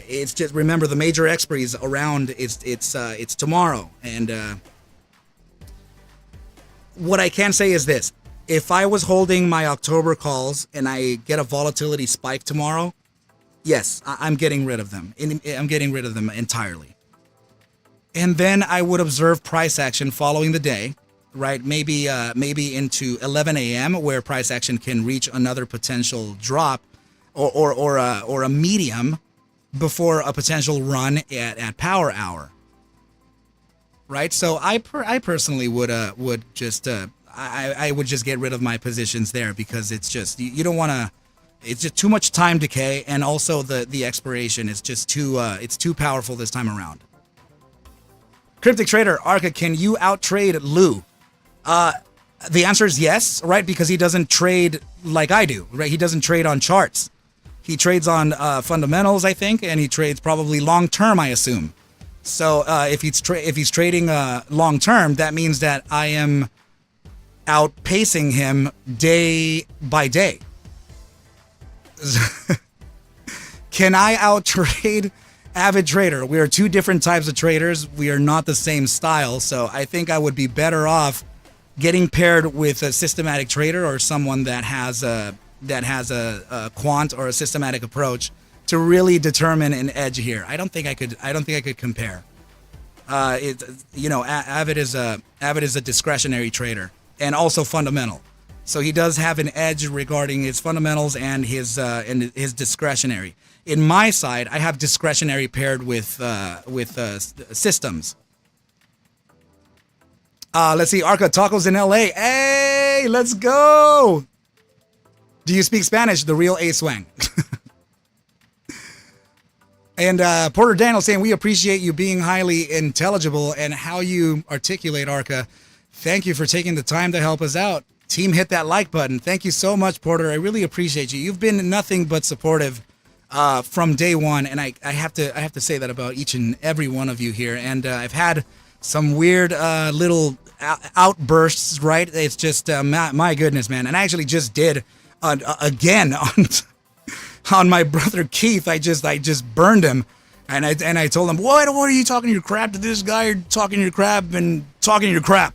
A: it's just, remember, the major expiries around it's tomorrow, and what I can say is this: if I was holding my October calls and I get a volatility spike tomorrow, yes, I'm getting rid of them. I'm getting rid of them entirely. And then I would observe price action following the day, right? Maybe into 11 a.m. where price action can reach another potential drop or a medium before a potential run at power hour. Right, so I personally would just I would just get rid of my positions there, because it's just, you don't want to. It's just too much time decay, and also the expiration is just it's too powerful this time around. Cryptic Trader, ARCa, can you out trade Lou? The answer is yes, right? Because he doesn't trade like I do, right? He doesn't trade on charts. He trades on fundamentals, I think, and he trades probably long term, I assume. So if he's trading long term, that means that I am outpacing him day by day. Can I out trade Avid Trader? We are two different types of traders. We are not the same style. So I think I would be better off getting paired with a systematic trader, or someone that has a quant or a systematic approach to really determine an edge here. I don't think I could compare. Avid is a discretionary trader and also fundamental. So he does have an edge regarding his fundamentals and his discretionary. In my side, I have discretionary paired with systems. Let's see, ARCa, tacos in LA. Hey, let's go. Do you speak Spanish? The real A-Swang. And Porter Daniel saying, we appreciate you being highly intelligible and how you articulate, ARCa. Thank you for taking the time to help us out. Team, hit that like button. Thank you so much, Porter. I really appreciate you. You've been nothing but supportive from day one, and I have to say that about each and every one of you here. And I've had some weird little outbursts, right? It's just my goodness, man. And I actually just did again on my brother Keith. I just burned him, and I told him, what are you talking your crap to this guy? You're talking your crap and talking your crap,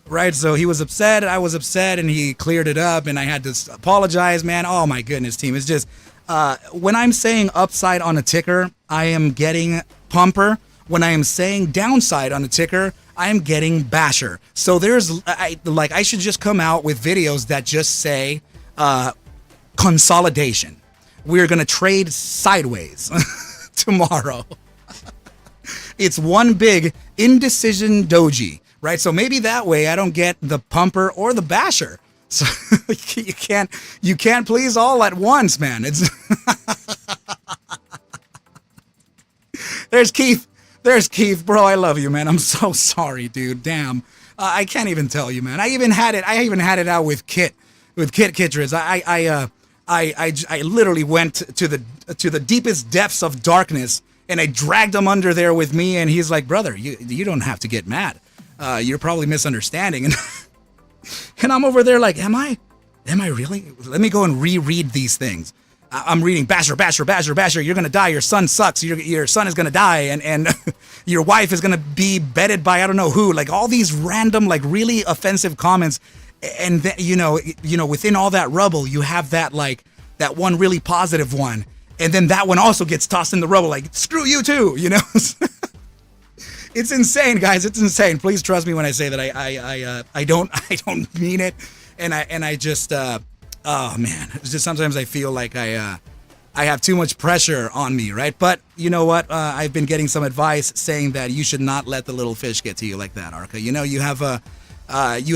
A: right? So he was upset, I was upset, and he cleared it up, and I had to apologize, man. Oh my goodness, team. It's just when I'm saying upside on a ticker, I am getting pumper. When I am saying downside on a ticker, I am getting basher. So I should just come out with videos that just say consolidation. We're going to trade sideways tomorrow. It's one big indecision doji, right? So maybe that way I don't get the pumper or the basher. So you can't please all at once, man. It's There's Keith, bro. I love you, man. I'm so sorry, dude. Damn. I can't even tell you, man. I even had it out with Kit Kittredge. I literally went to the deepest depths of darkness, and I dragged him under there with me, and he's like, brother, you don't have to get mad. You're probably misunderstanding. And I'm over there like, am I really? Let me go and reread these things. I'm reading basher. You're going to die. Your son sucks. Your son is going to die. And your wife is going to be bedded by I don't know who. Like all these random, like really offensive comments. And within all that rubble, you have that that one really positive one. And then that one also gets tossed in the rubble. Like, screw you too, It's insane, guys. It's insane. Please trust me when I say that I don't mean it. And I just, oh man, it's just sometimes I feel like I have too much pressure on me, right? But you know what? I've been getting some advice saying that you should not let the little fish get to you like that, ARCa. You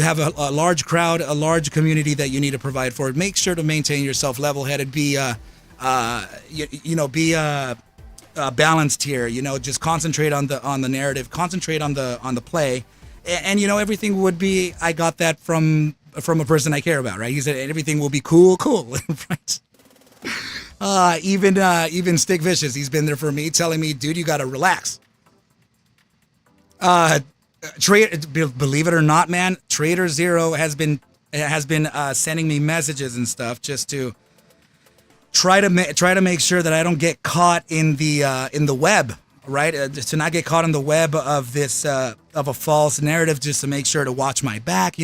A: have a large crowd, a large community that you need to provide for. Make sure to maintain yourself level-headed. Be Be balanced here. Just concentrate on the narrative, concentrate on the play, and everything would be. I got that from a person I care about, right? He said everything will be cool, right? Even Stick Vicious, he's been there for me, telling me, dude, you gotta relax. Believe it or not, man, Trader Zero has been sending me messages and stuff just to try to make sure that I don't get caught in the web, right? To not get caught in the web of this of a false narrative, just to make sure to watch my back.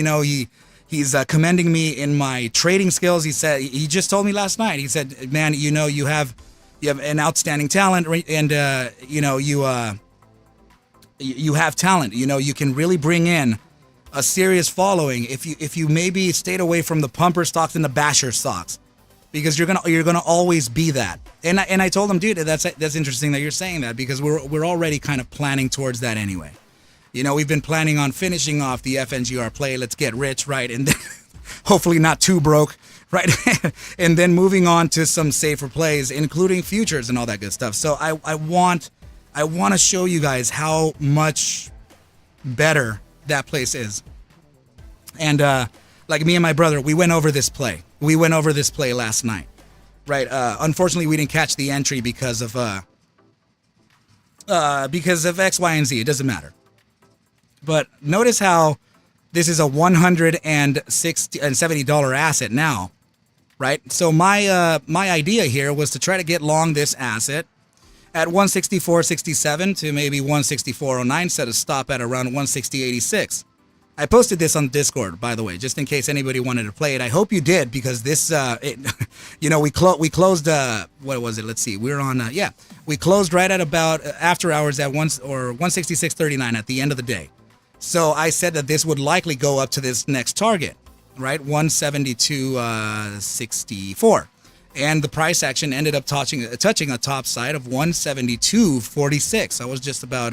A: He's commending me in my trading skills. He just told me last night. He said, man, you have an outstanding talent, and you have talent. You can really bring in a serious following if you maybe stayed away from the pumper stocks and the basher stocks, because you're gonna always be that. And I told him, dude, that's interesting that you're saying that, because we're already kind of planning towards that anyway. We've been planning on finishing off the FNGR play. Let's get rich, right? And then hopefully not too broke, right? And then moving on to some safer plays, including futures and all that good stuff. So I want to show you guys how much better that place is. And like me and my brother, we went over this play. We went over this play last night, right? Unfortunately, we didn't catch the entry because of X, Y, and Z. It doesn't matter. But notice how this is a $170 asset now, right? So my idea here was to try to get long this asset at 164.67 to maybe 164.09, set a stop at around 160.86. I posted this on Discord, by the way, just in case anybody wanted to play it. I hope you did, because this, we closed. What was it? Let's see. We're on. We closed right at about after hours at 166.39 at the end of the day. So I said that this would likely go up to this next target, right? 172.64. And the price action ended up touching a top side of 172.46. I was just about,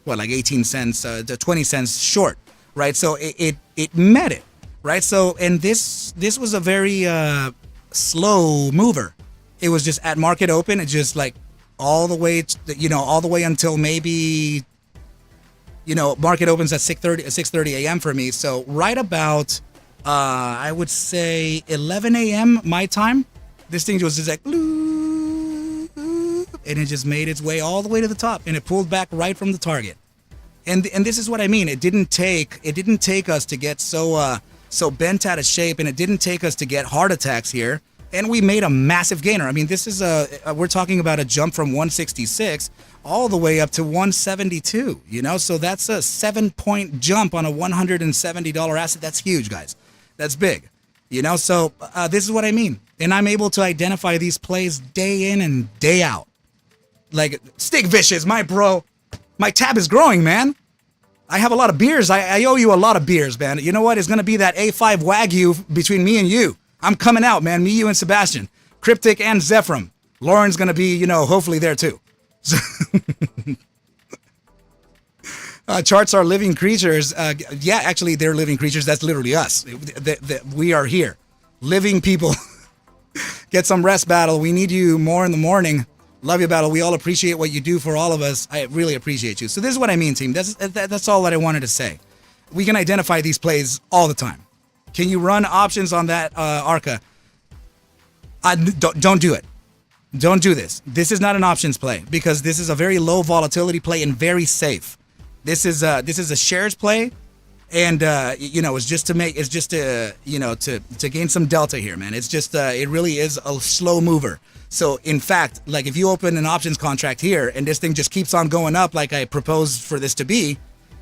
A: 18 cents, 20 cents short, right? So it met it, right? So, and this was a very slow mover. It was just at market open. It just like all the way until maybe, market opens at 6:30 a.m. for me. So right about, I would say 11 a.m. my time, this thing was just like, and it just made its way all the way to the top, and it pulled back right from the target. And this is what I mean. It didn't take us to get so bent out of shape, and it didn't take us to get heart attacks here. And we made a massive gainer. I mean, this is we're talking about a jump from 166 all the way up to 172, so that's a 7-point jump on a $170 asset. That's huge, guys. That's big, so this is what I mean. And I'm able to identify these plays day in and day out. Like Stick Vicious, my bro, my tab is growing, man. I have a lot of beers. I owe you a lot of beers, man. You know what? It's going to be that A5 Wagyu between me and you. I'm coming out, man. Me, you, and Sebastian. Cryptic and Zephram. Lauren's going to be, hopefully there too. Charts are living creatures. Yeah, actually, they're living creatures. That's literally us. We are here. Living people. Get some rest, Battle. We need you more in the morning. Love you, Battle. We all appreciate what you do for all of us. I really appreciate you. So this is what I mean, team. That's all that I wanted to say. We can identify these plays all the time. Can you run options on that ARCa? Don't do it. Don't do this. This is not an options play, because this is a very low volatility play and very safe. This is a shares play, and it's just to gain some delta here, man. It's just it really is a slow mover. So in fact, like if you open an options contract here and this thing just keeps on going up like I proposed for this to be,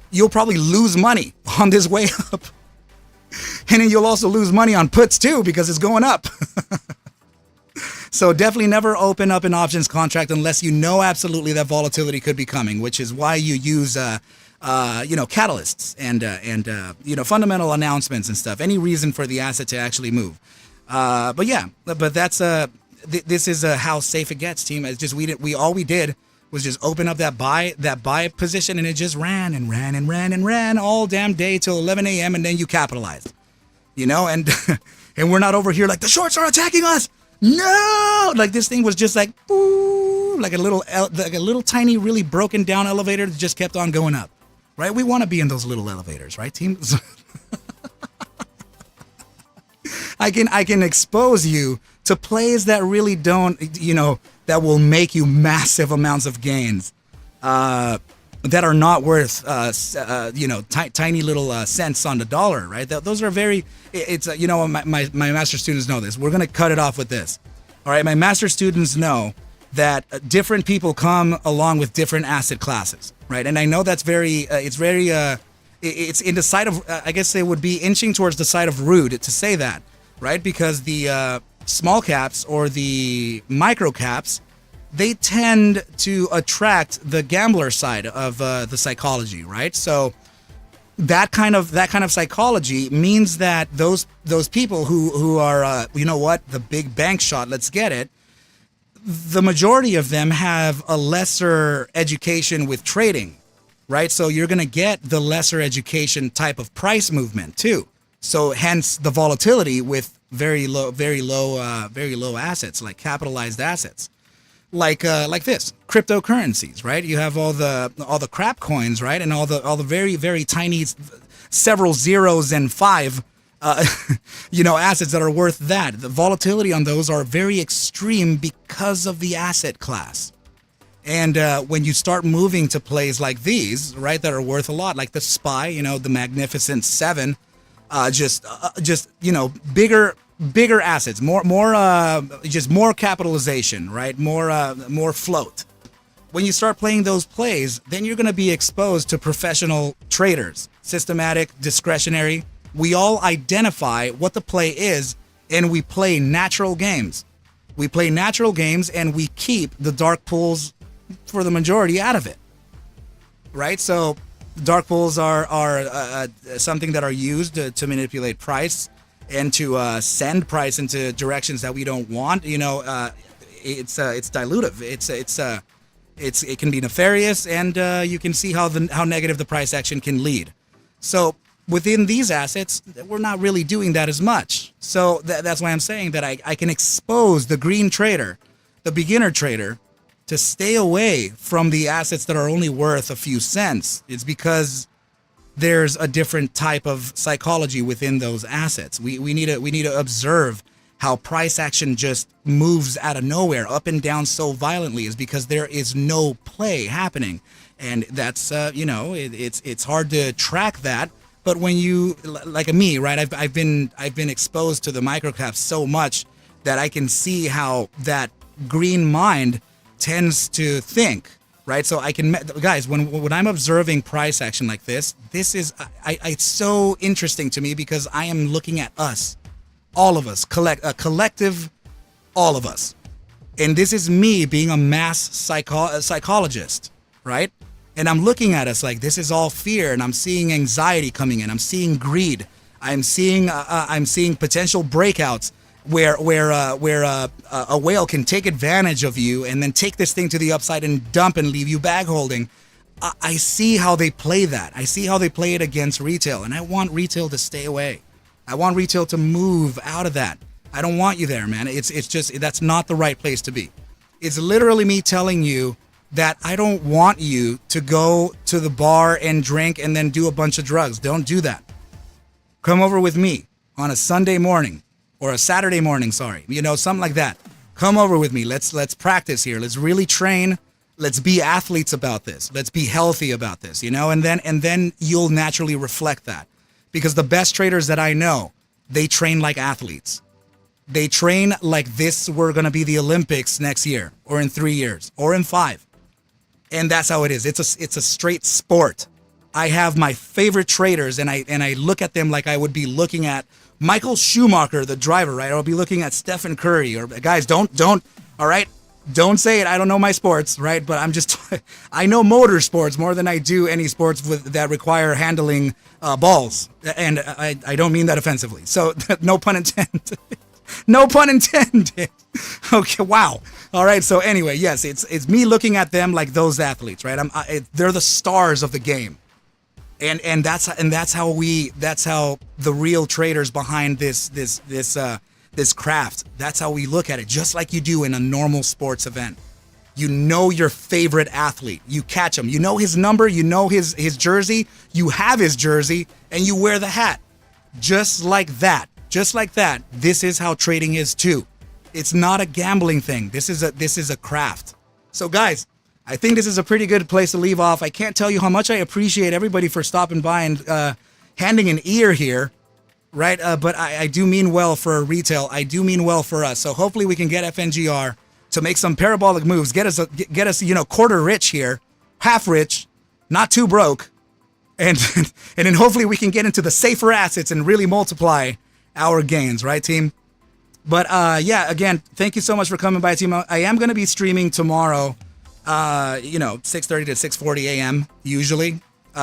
A: you'll probably lose money on this way up. And then you'll also lose money on puts too, because it's going up. So definitely never open up an options contract unless you know absolutely that volatility could be coming, which is why you use catalysts and fundamental announcements and stuff. Any reason for the asset to actually move. But that's this is how safe it gets, team. It's just all we did was just open up that buy position, and it just ran and ran and ran and ran all damn day till 11 a.m. and then you capitalized, and and we're not over here like the shorts are attacking us. No, like this thing was just like, ooh, like a little tiny, really broken down elevator that just kept on going up, right? We want to be in those little elevators, right, team? I can expose you to plays that really don't, that will make you massive amounts of gains, that are not worth, tiny little cents on the dollar, right? Those are very, my master students know this. We're going to cut it off with this. All right. My master students know that different people come along with different asset classes, right? And I know that's it's in the side of, I guess it would be inching towards the side of rude to say that, right? Because the small caps or the micro caps, they tend to attract the gambler side of the psychology, right? So that kind of psychology means that those people who are the big bank shot, let's get it. The majority of them have a lesser education with trading, right? So you're going to get the lesser education type of price movement too. So hence the volatility with very low assets, like capitalized assets, like this cryptocurrencies, right? You have all the crap coins, right, and all the very, very tiny, several zeros and five, assets that are worth that. The volatility on those are very extreme because of the asset class. And when you start moving to plays like these, right, that are worth a lot, like the SPY, the Magnificent Seven, just bigger assets, more capitalization, right, more float. When you start playing those plays, then you're going to be exposed to professional traders, systematic, discretionary. We all identify what the play is, and we play natural games. We play natural games, and we keep the dark pools for the majority out of it, right? So dark pools are something that are used to manipulate price and to send price into directions that we don't want. It's dilutive. It can be nefarious, and you can see how negative the price action can lead. So within these assets, we're not really doing that as much. So that's why I'm saying that I can expose the green trader, the beginner trader, to stay away from the assets that are only worth a few cents. It's because there's a different type of psychology within those assets. We need to observe how price action just moves out of nowhere, up and down so violently, is because there is no play happening, and that's it's hard to track that. But when you, like me, right, I've been exposed to the microcaps so much that I can see how that green mind tends to think, right? So I can, guys, when I'm observing price action like this is, it's so interesting to me because I am looking at us, all of us, collective, all of us. And this is me being a mass psychologist, right? And I'm looking at us like this is all fear, and I'm seeing anxiety coming in. I'm seeing greed. I'm seeing potential breakouts where a whale can take advantage of you and then take this thing to the upside and dump and leave you bag holding. I see how they play that. I see how they play it against retail, and I want retail to stay away. I want retail to move out of that. I don't want you there, man. It's just, that's not the right place to be. It's literally me telling you that I don't want you to go to the bar and drink and then do a bunch of drugs. Don't do that. Come over with me on a Sunday morning. Or a Saturday morning, something like that. Come over with me. Let's practice here. Let's really train. Let's be athletes about this. Let's be healthy about this, and then you'll naturally reflect that. Because the best traders that I know, they train like athletes. They train like this were going to be the Olympics next year, or in 3 years, or in 5. And that's how it is. It's a straight sport. I have my favorite traders, and I look at them like I would be looking at Michael Schumacher, the driver, right? I'll be looking at Stephen Curry, or guys, don't, all right? Don't say it. I don't know my sports, right? But I know motorsports more than I do any sports that require handling balls. And I don't mean that offensively. So no pun intended. No pun intended. Okay, wow. All right. So anyway, yes, it's me looking at them like those athletes, right? They're the stars of the game. And that's how the real traders behind this this craft. That's how we look at it, just like you do in a normal sports event. You know your favorite athlete. You catch him. You know his number. You know his jersey. You have his jersey, and you wear the hat. Just like that. Just like that. This is how trading is too. It's not a gambling thing. This is a craft. So guys, I think this is a pretty good place to leave off. I can't tell you how much I appreciate everybody for stopping by and handing an ear here, right? But I do mean well for retail. I do mean well for us. So hopefully we can get FNGR to make some parabolic moves, get us, quarter rich here, half rich, not too broke, and then hopefully we can get into the safer assets and really multiply our gains, right, team? But yeah, again, thank you so much for coming by, team. I am going to be streaming tomorrow, 6:30 to 6:40 a.m. usually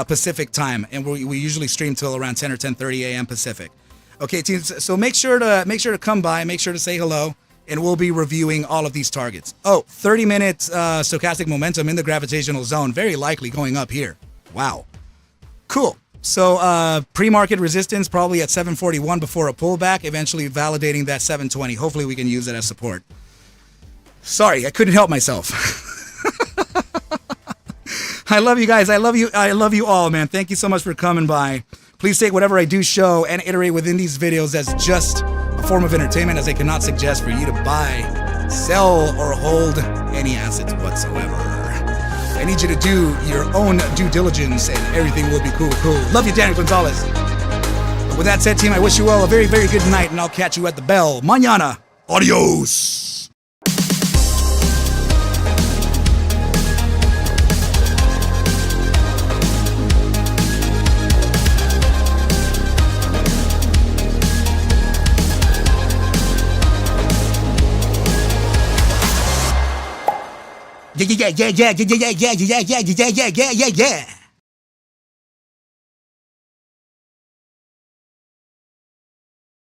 A: Pacific time, and we usually stream till around 10 or 10:30 a.m. Pacific. Okay, team. So make sure to come by, make sure to say hello. And we'll be reviewing all of these targets. 30 minutes stochastic momentum in the gravitational zone, very likely going up here. Wow. Cool. So pre-market resistance probably at 741 before a pullback, eventually validating that 720. Hopefully we can use it as support. Sorry, I couldn't help myself. I love you guys. I love you all, man. Thank you so much for coming by. Please take whatever I do show and iterate within these videos as just a form of entertainment, as I cannot suggest for you to buy, sell, or hold any assets whatsoever. I need you to do your own due diligence and everything will be cool. Love you, Daniel Gonzalez. But with that said, team, I wish you all a very, very good night, and I'll catch you at the bell. Mañana. Adios. Yeah.